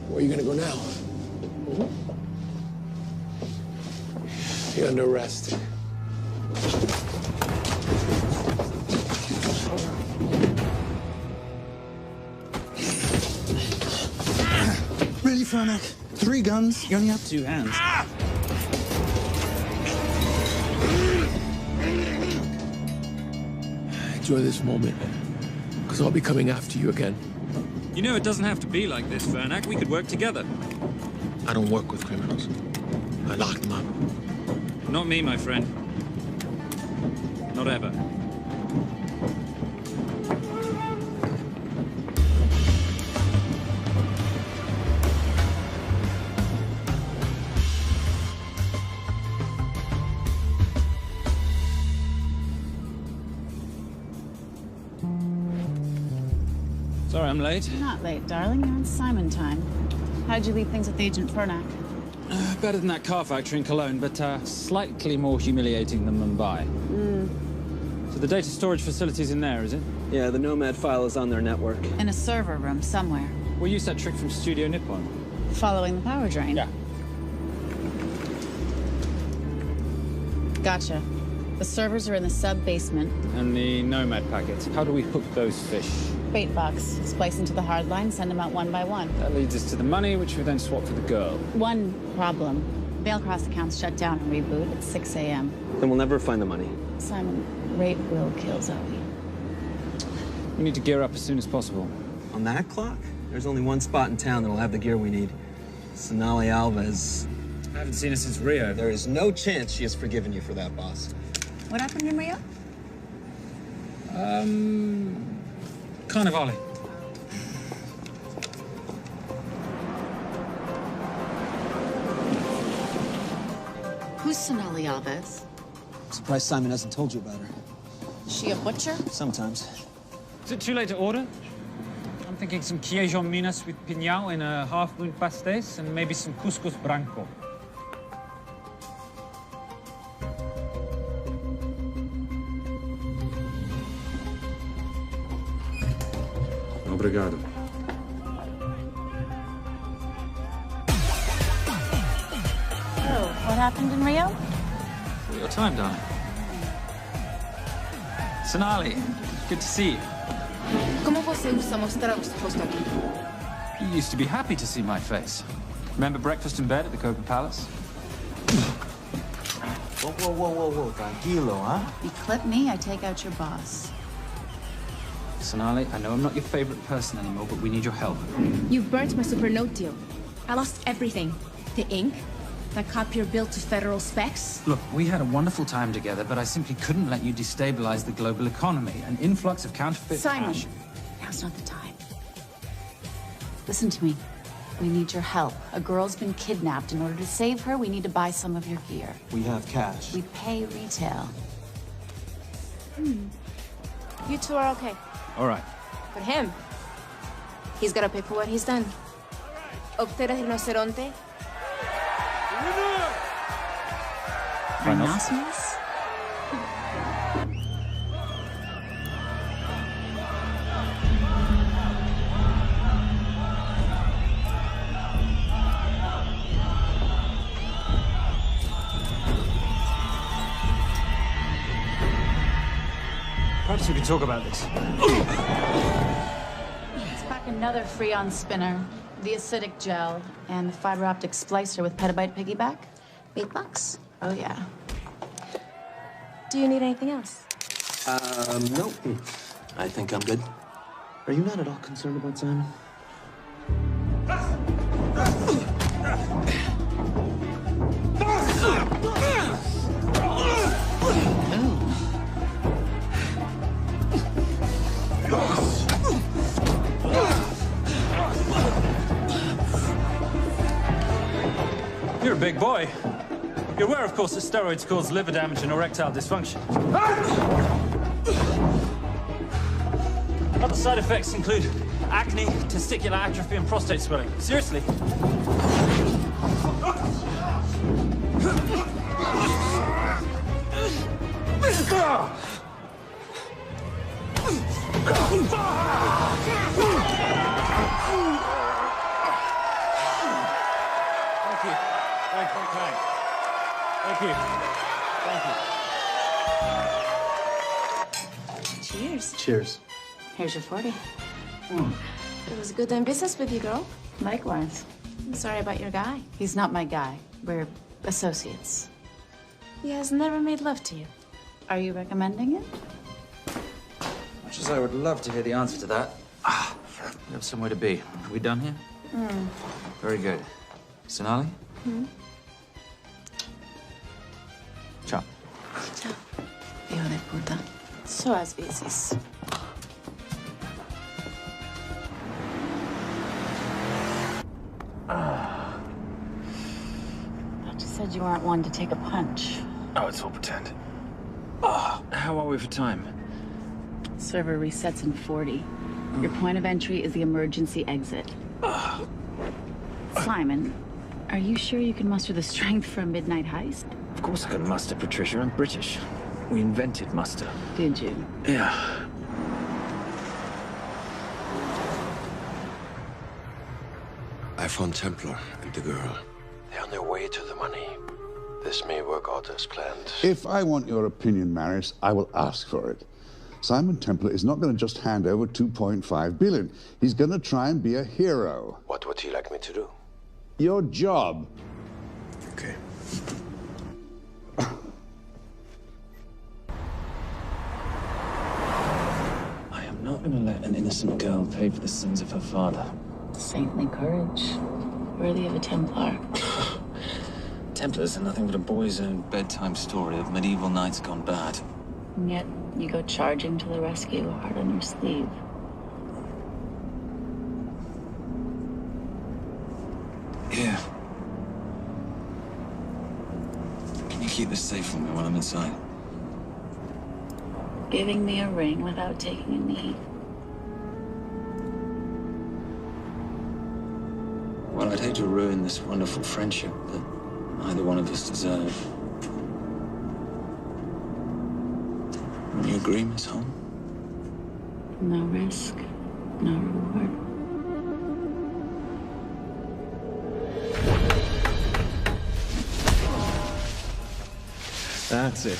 Where are you gonna go now? You're under arrest. Really, Fernac? 3 guns? You only have 2 hands. Enjoy this moment, because I'll be coming after you again. You know, it doesn't have to be like this, Fernac. We could work together. I don't work with criminals. I lock them up. Not me, my friend. Not ever. Sorry I'm late. Not late, darling. You're on Simon time. How'd you leave things with Agent Fernak? Better than that car factory in Cologne, but slightly more humiliating than Mumbai. So the data storage facility's in there, is it? Yeah, the Nomad file is on their network. In a server room somewhere. We'll use that trick from Studio Nippon. Following the power drain? Yeah. Gotcha. The servers are in the sub-basement. And the Nomad packets. How do we hook those fish? Bait box. Splice into the hard line, send them out one by one. That leads us to the money, which we then swap for the girl. One problem. Mailcross accounts shut down and reboot at 6 a.m. Then we'll never find the money. Simon, rape will kill Zoe. We need to gear up as soon as possible. On that clock? There's only one spot in town that'll have the gear we need. Sonali Alves. I haven't seen her since Rio. There is no chance she has forgiven you for that, boss. What happened in Rio? Carnivale. Who's Sonali Alves? Surprised Simon hasn't told you about her. Is she a butcher? Sometimes. Is it too late to order? I'm thinking some queijo minas with piñao in a half-moon pastéis and maybe some couscous branco. Obrigado. Oh, what happened in Rio? Your time, darling. Sonali, good to see you. ¿Cómo você usa mostrar o seu rosto aqui? You used to be happy to see my face. Remember breakfast in bed at the Copa Palace? Whoa. Tranquilo, huh? You clip me, I take out your boss. Sonali, I know I'm not your favorite person anymore, but we need your help. You've burnt my supernote deal. I lost everything. The ink, that copier built to federal specs. Look, we had a wonderful time together, but I simply couldn't let you destabilize the global economy. An influx of counterfeit Simon, cash. now's not the time. Listen to me. We need your help. A girl's been kidnapped. In order to save her, we need to buy some of your gear. We have cash. We pay retail. You two are okay. All right. But him, he's gotta pay for what he's done. Obter el rinoceronte. Rhinoceros? Perhaps we can talk about this. Let's pack another Freon spinner, the acidic gel, and the fiber optic splicer with petabyte piggyback. Bait box? Oh, yeah. Do you need anything else? No. I think I'm good. Are you not at all concerned about Simon? You're a big boy. You're aware, of course, that steroids cause liver damage and erectile dysfunction. Other side effects include acne, testicular atrophy, and prostate swelling. Seriously. Thank you. Cheers. Cheers. Here's your 40. It was good doing business with you, girl. Likewise. I'm sorry about your guy. He's not my guy. We're associates. He has never made love to you. Are you recommending it? Much as I would love to hear the answer to that. We have somewhere to be. Are we done here? Very good. Sonali? Ciao. Ciao. Hijo de puta. So as veces. Thought you said you weren't one to take a punch. Oh, it's all pretend. How are we for time? Server resets in 40. Your point of entry is the emergency exit. Simon, are you sure you can muster the strength for a midnight heist? Of course I can muster, Patricia. I'm British. We invented muster. Did you? Yeah. I found Templar and the girl. They're on their way to the money. This may work out as planned. If I want your opinion, Maris, I will ask for it. Simon Templar is not going to just hand over 2.5 billion. He's going to try and be a hero. What would he like me to do? Your job. Okay. I am not going to let an innocent girl pay for the sins of her father. Saintly courage. Worthy of a Templar. Templars are nothing but a boy's own bedtime story of medieval knights gone bad. And yet, you go charging to the rescue, heart on your sleeve. Yeah. Can you keep this safe from me while I'm inside? Giving me a ring without taking a knee. Well, I'd hate to ruin this wonderful friendship that neither one of us deserve. You agree, Miss Holm? No risk, no reward. That's it.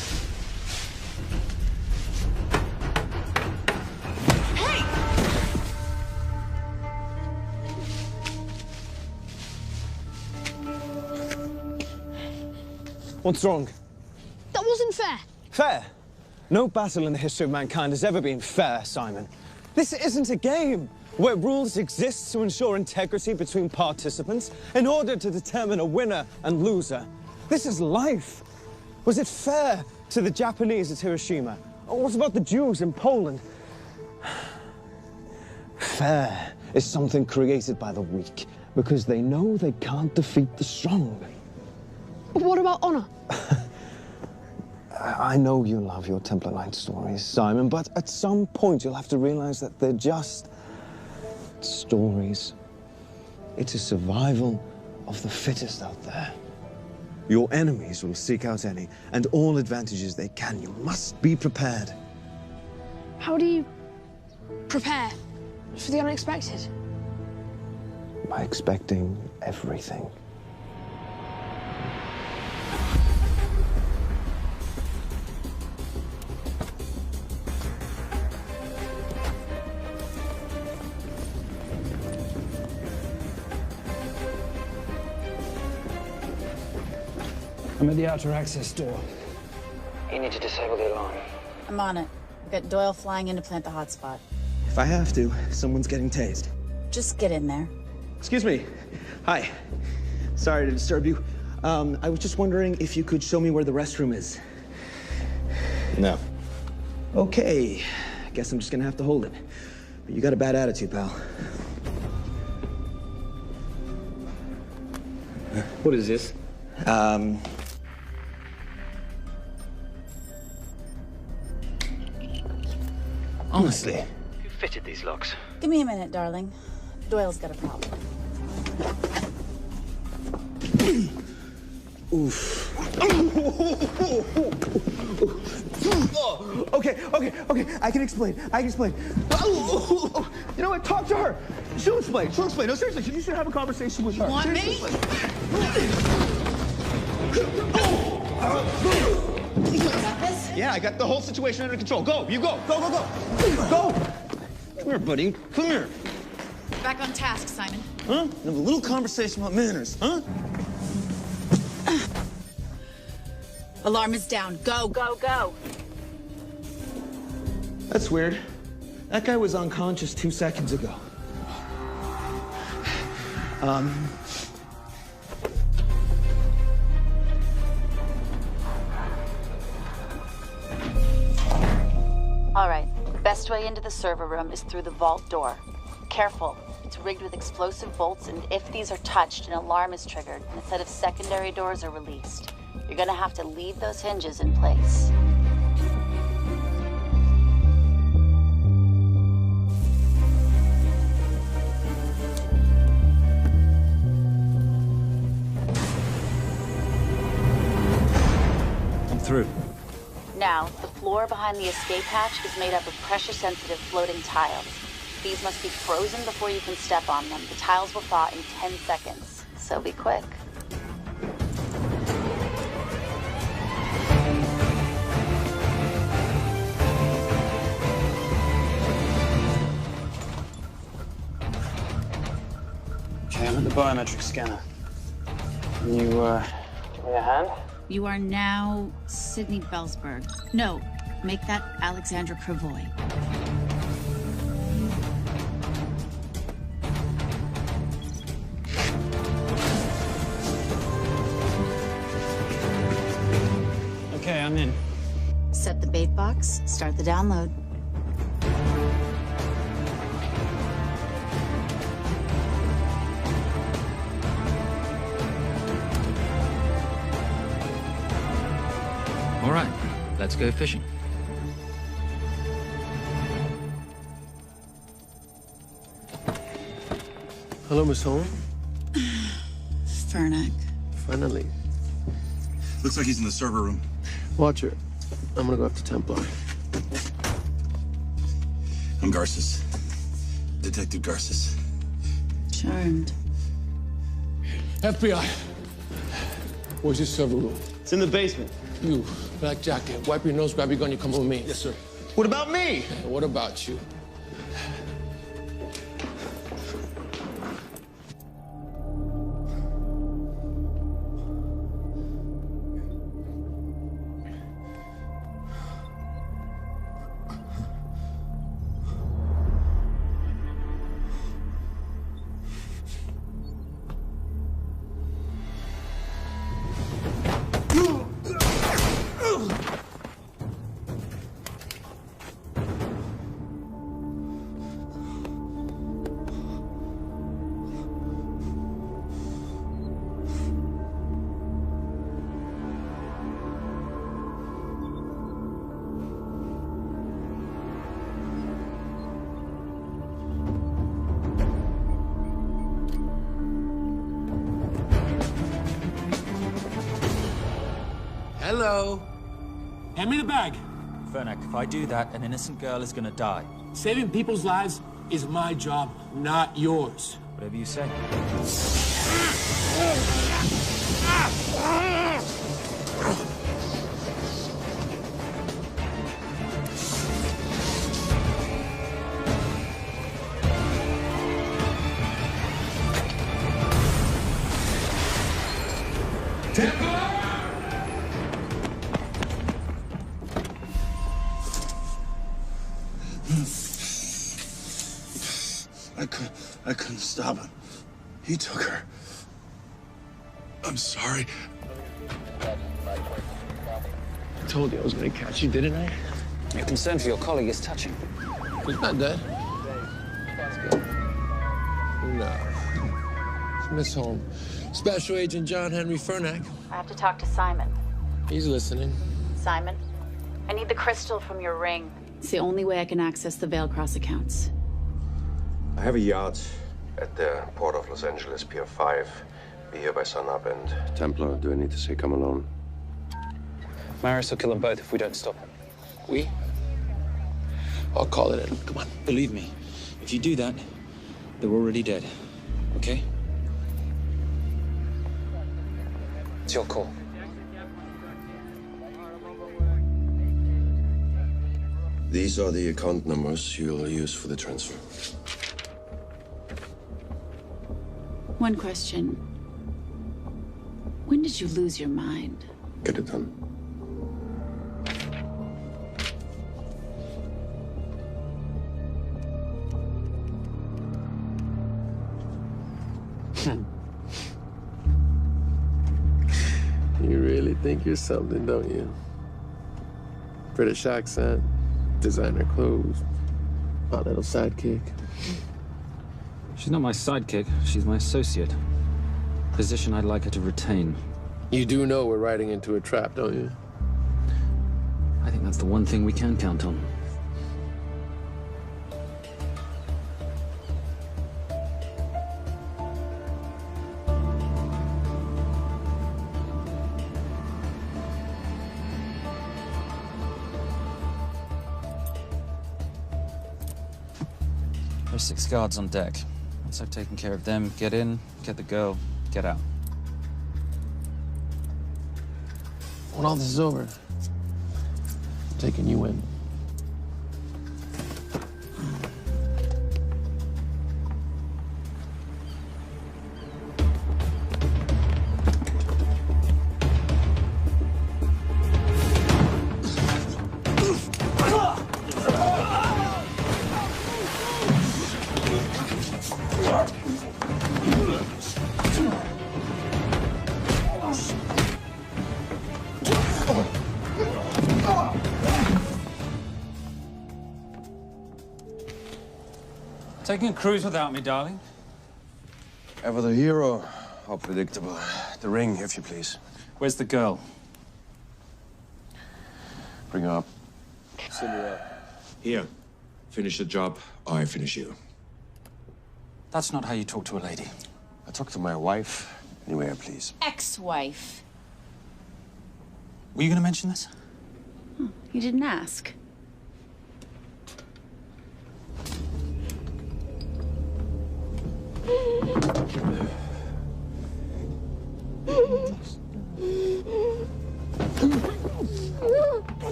What's wrong? That wasn't fair. Fair? No battle in the history of mankind has ever been fair, Simon. This isn't a game where rules exist to ensure integrity between participants in order to determine a winner and loser. This is life. Was it fair to the Japanese at Hiroshima? Or what about the Jews in Poland? Fair is something created by the weak because they know they can't defeat the strong. But what about honor? I know you love your Templar Knight stories, Simon, but at some point you'll have to realize that they're just stories. It's a survival of the fittest out there. Your enemies will seek out any and all advantages they can. You must be prepared. How do you prepare for the unexpected? By expecting everything. I'm at the outer access door. You need to disable the alarm. I'm on it. I've got Doyle flying in to plant the hotspot. If I have to, someone's getting tased. Just get in there. Excuse me. Hi. Sorry to disturb you. I was just wondering if you could show me where the restroom is. No. Okay. Guess I'm just gonna have to hold it. But you got a bad attitude, pal. What is this? Honestly. Who fitted these locks? Give me a minute, darling. Doyle's got a problem. Oof. Okay. I can explain. You know what? Talk to her. She'll explain. No, seriously, you should have a conversation with her. You want me? You got this? Yeah, I got the whole situation under control. Go, you go. Go. Come here, buddy. Come here. Back on task, Simon. Huh? Have a little conversation about manners, huh? Alarm is down. Go. That's weird. That guy was unconscious 2 seconds ago. All right. The best way into the server room is through the vault door. Careful. It's rigged with explosive bolts, and if these are touched, an alarm is triggered, and a set of secondary doors are released. You're gonna have to leave those hinges in place. Now, the floor behind the escape hatch is made up of pressure-sensitive floating tiles. These must be frozen before you can step on them. The tiles will thaw in 10 seconds, so be quick. Okay, I'm at the biometric scanner. Can you, give me a hand? You are now Sydney Bellsberg. No, make that Alexandra Cravoy. Okay, I'm in. Set the bait box, start the download. All right, let's go fishing. Hello, Miss Holm. Fernac. Finally. Looks like he's in the server room. Watcher, I'm gonna go up to Templar. I'm Garces. Detective Garces. Charmed. FBI. Where's your server room? It's in the basement. You, black jacket, wipe your nose, grab your gun, you come with me. Yes, sir. What about me? And what about you? Hello. Hand me the bag. Fernac, if I do that, an innocent girl is gonna die. Saving people's lives is my job, not yours. Whatever you say. I couldn't stop him. He took her. I'm sorry. I told you I was gonna catch you, didn't I? Your concern for your colleague is touching. He's not dead. No. It's Miss Holm. Special Agent John Henry Fernac. I have to talk to Simon. He's listening. Simon, I need the crystal from your ring. It's the only way I can access the Veilcross accounts. I have a yacht at the port of Los Angeles, Pier 5. Be here by sunup, and Templar, do I need to say come alone? Maris will kill them both if we don't stop him. We? I'll call it in. Come on. Believe me, if you do that, they're already dead. Okay? It's your call. These are the account numbers you'll use for the transfer. One question. When did you lose your mind? Get it done. You really think you're something, don't you? British accent, designer clothes, my little sidekick. She's not my sidekick. She's my associate. Position I'd like her to retain. You do know we're riding into a trap, don't you? I think that's the one thing we can count on. There's 6 guards on deck. Once I've taken care of them, get in, get the girl, get out. When all this is over, I'm taking you in. Taking a cruise without me, darling? Ever the hero? How predictable. The ring, if you please. Where's the girl? Bring her up. Send her up. Here. Finish the job, or I finish you. That's not how you talk to a lady. I talk to my wife. Anywhere, please. Ex-wife. Were you going to mention this? You didn't ask.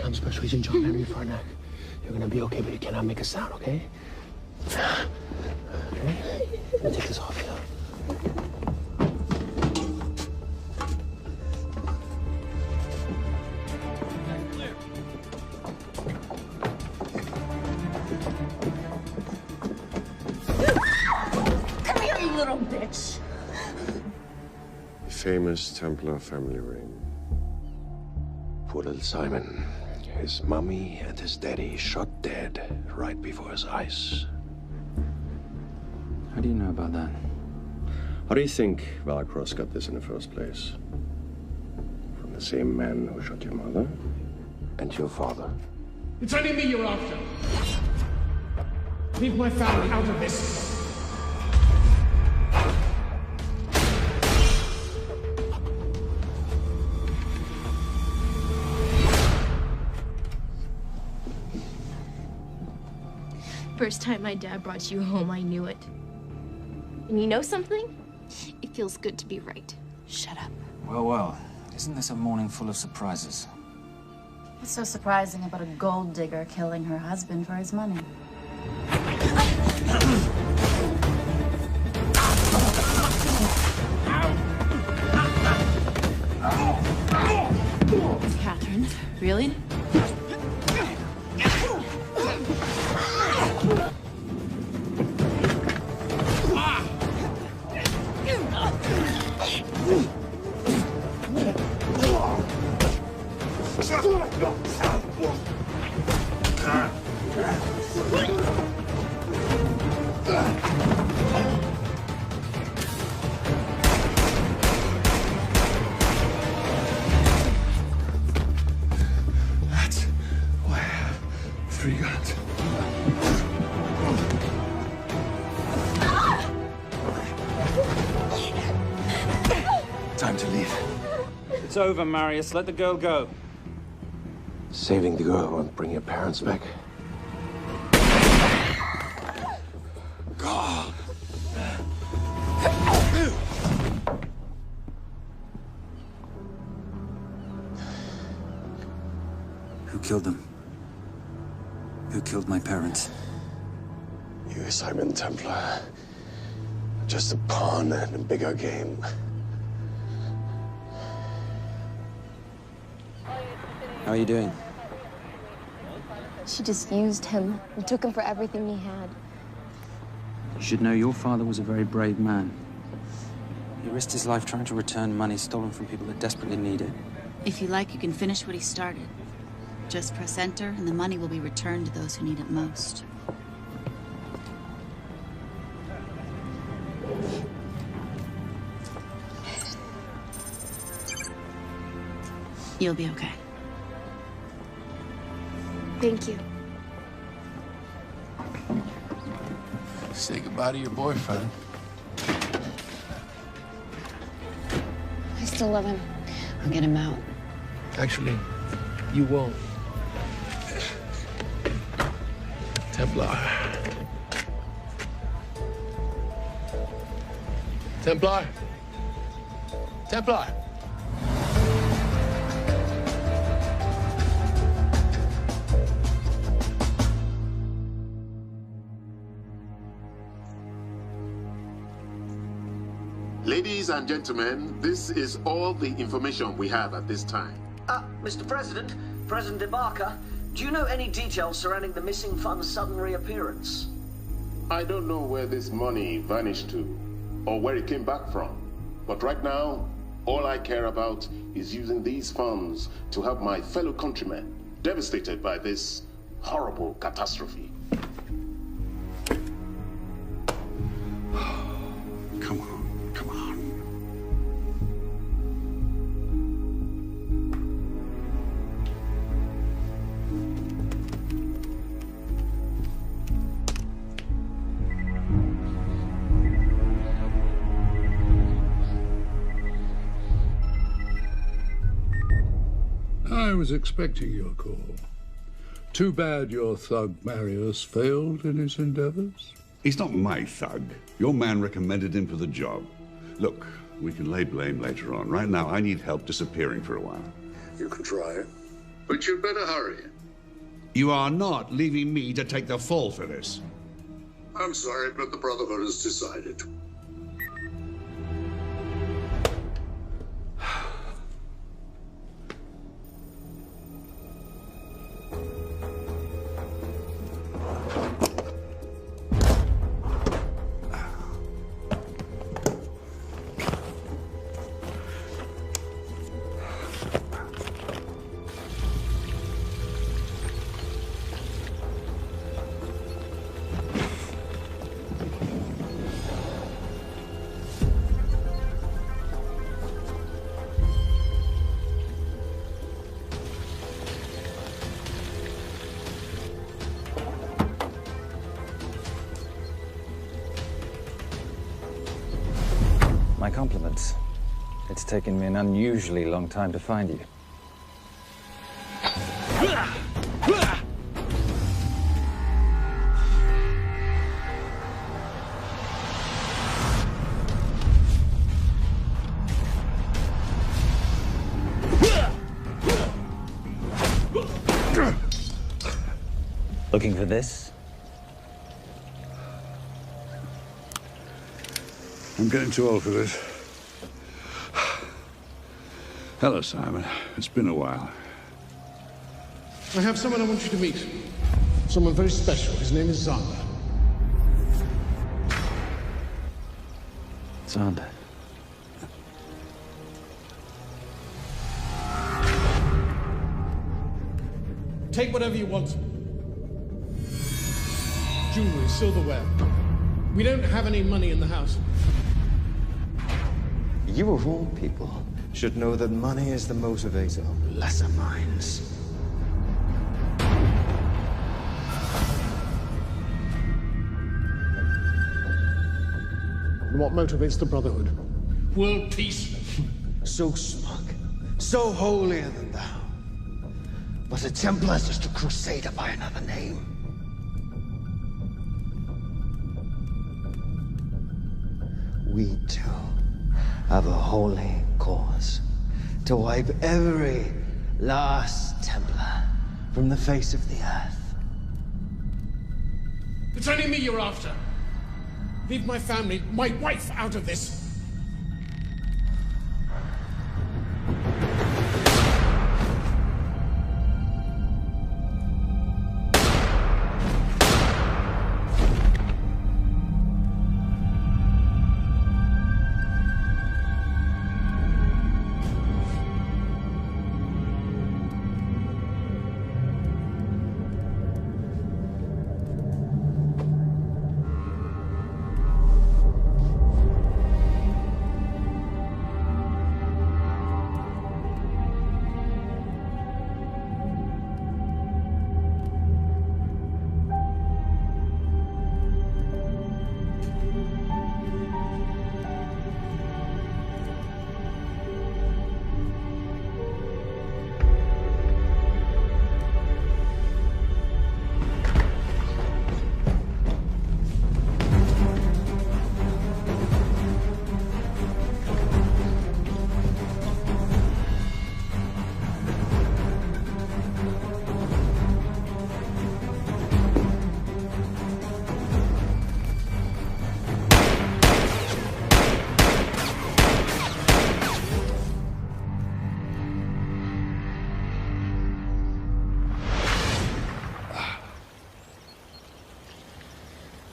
I'm Special Agent John Henry Farnack. You're gonna be okay, but you cannot make a sound, okay? Okay? Let me take this off you. Come here, you little bitch. Famous Templar family ring. Poor little Simon. His mummy and his daddy shot dead right before his eyes. How do you know about that? How do you think Valacross got this in the first place? From the same man who shot your mother and your father. It's only me you're after. Leave my family out of this. First time my dad brought you home, I knew it. And you know something? It feels good to be right. Shut up. Well, well. Isn't this a morning full of surprises? What's so surprising about a gold digger killing her husband for his money? Catherine, really? That's why I have 3 guns. Time to leave. It's over, Marius. Let the girl go. Saving the girl won't bring your parents back. God. Who killed them? Who killed my parents? You, Simon Templar. Just a pawn in a bigger game. How are you doing? She just used him and took him for everything he had. You should know your father was a very brave man. He risked his life trying to return money stolen from people that desperately need it. If you like, you can finish what he started. Just press enter, and the money will be returned to those who need it most. You'll be okay. Thank you. Say goodbye to your boyfriend. I still love him. I'll get him out. Actually, you won't. Templar. Templar. Templar. Ladies and gentlemen, this is all the information we have at this time. Mr. President, President Ibaka, do you know any details surrounding the missing fund's sudden reappearance? I don't know where this money vanished to, or where it came back from. But right now, all I care about is using these funds to help my fellow countrymen devastated by this horrible catastrophe. Come on, come on. I was expecting your call. Too bad your thug Marius failed in his endeavors. He's not my thug. Your man recommended him for the job. Look, we can lay blame later on. Right now, I need help disappearing for a while. You can try, but you'd better hurry. You are not leaving me to take the fall for this. I'm sorry, but the Brotherhood has decided. My compliments. It's taken me an unusually long time to find you. Looking for this? I'm getting too old for this. Hello, Simon. It's been a while. I have someone I want you to meet. Someone very special. His name is Zander. Zander. Take whatever you want. Jewelry, silverware. We don't have any money in the house. You of all people should know that money is the motivator of lesser minds. What motivates the Brotherhood? World peace. So smug, so holier than thou. But a Templar is just a crusader by another name. We too have a holy cause to wipe every last Templar from the face of the earth. It's only me you're after. Leave my family, my wife, out of this.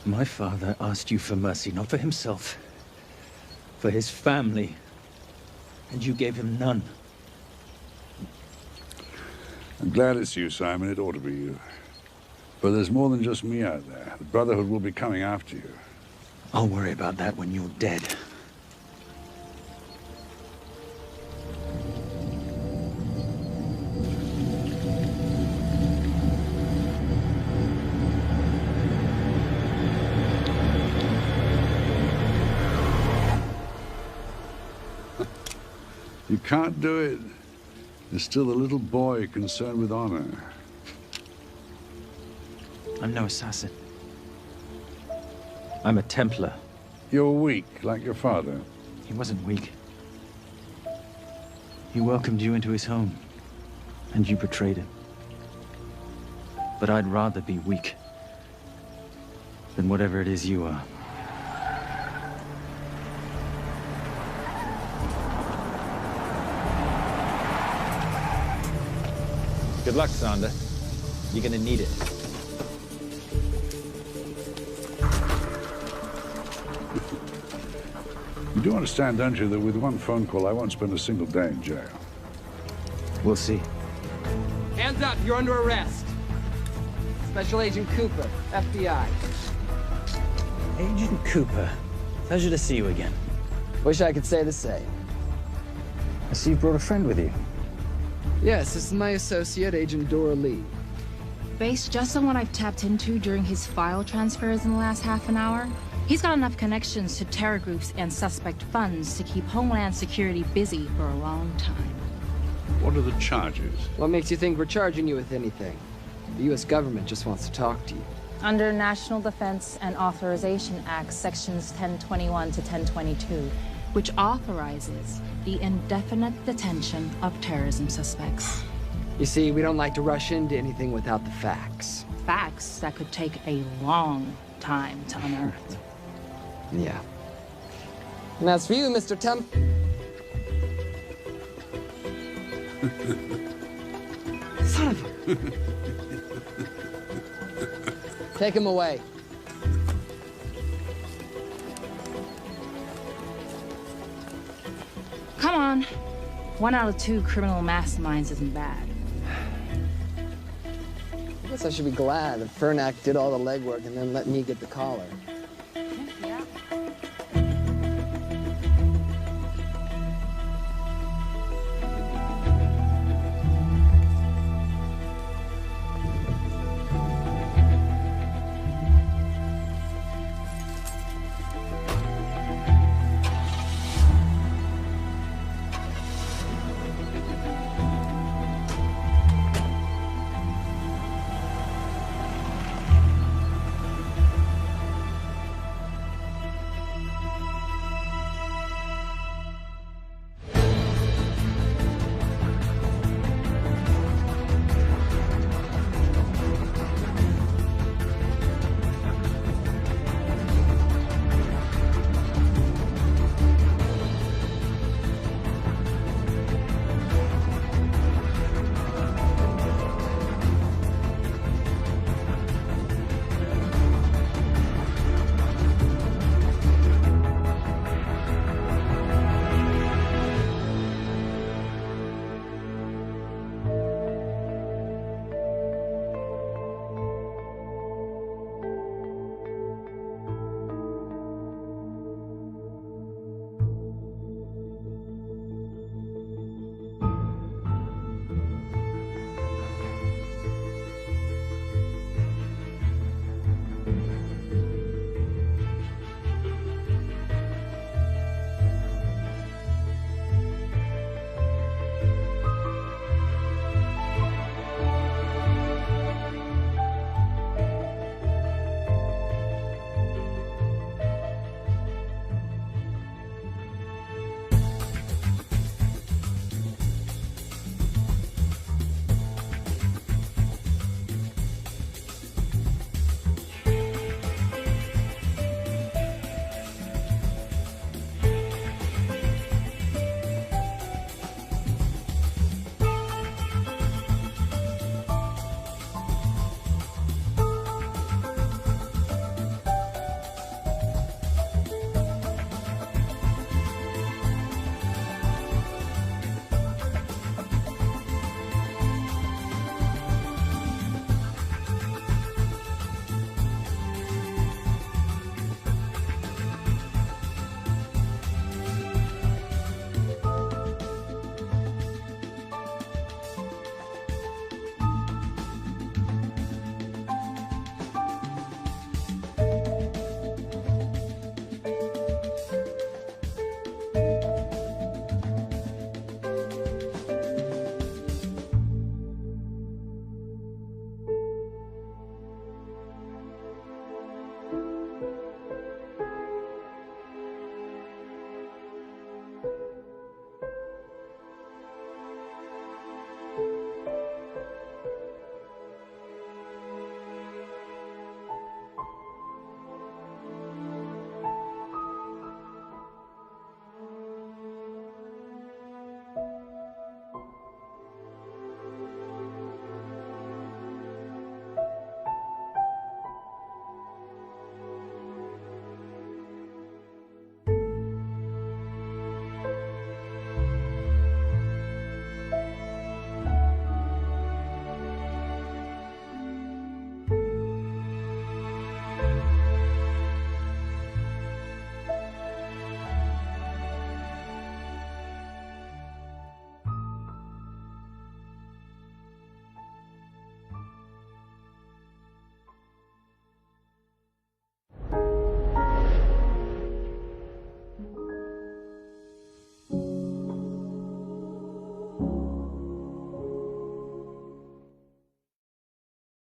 My father asked you for mercy, not for himself, for his family. And you gave him none. I'm glad it's you, Simon. It ought to be you. But there's more than just me out there. The Brotherhood will be coming after you. I'll worry about that when you're dead. You can't do it. There's still a little boy concerned with honor. I'm no assassin. I'm a Templar. You're weak, like your father. He wasn't weak. He welcomed you into his home, and you betrayed him. But I'd rather be weak than whatever it is you are. Good luck, Sonda. You're gonna need it. You do understand, don't you, that with one phone call, I won't spend a single day in jail. We'll see. Hands up, you're under arrest. Special Agent Cooper, FBI. Agent Cooper, pleasure to see you again. Wish I could say the same. I see you brought a friend with you. Yes, this is my associate, Agent Dora Lee. Based just on what I've tapped into during his file transfers in the last half an hour, he's got enough connections to terror groups and suspect funds to keep Homeland Security busy for a long time. What are the charges? What makes you think we're charging you with anything? The U.S. government just wants to talk to you. Under National Defense and Authorization Act, Sections 1021 to 1022, which authorizes the indefinite detention of terrorism suspects. You see, we don't like to rush into anything without the facts. Facts that could take a long time to unearth. Yeah. And as for you, Mr. Temp... Son of a... Take him away. Come on. 1 out of 2 criminal masterminds isn't bad. I guess I should be glad that Fernak did all the legwork and then let me get the collar.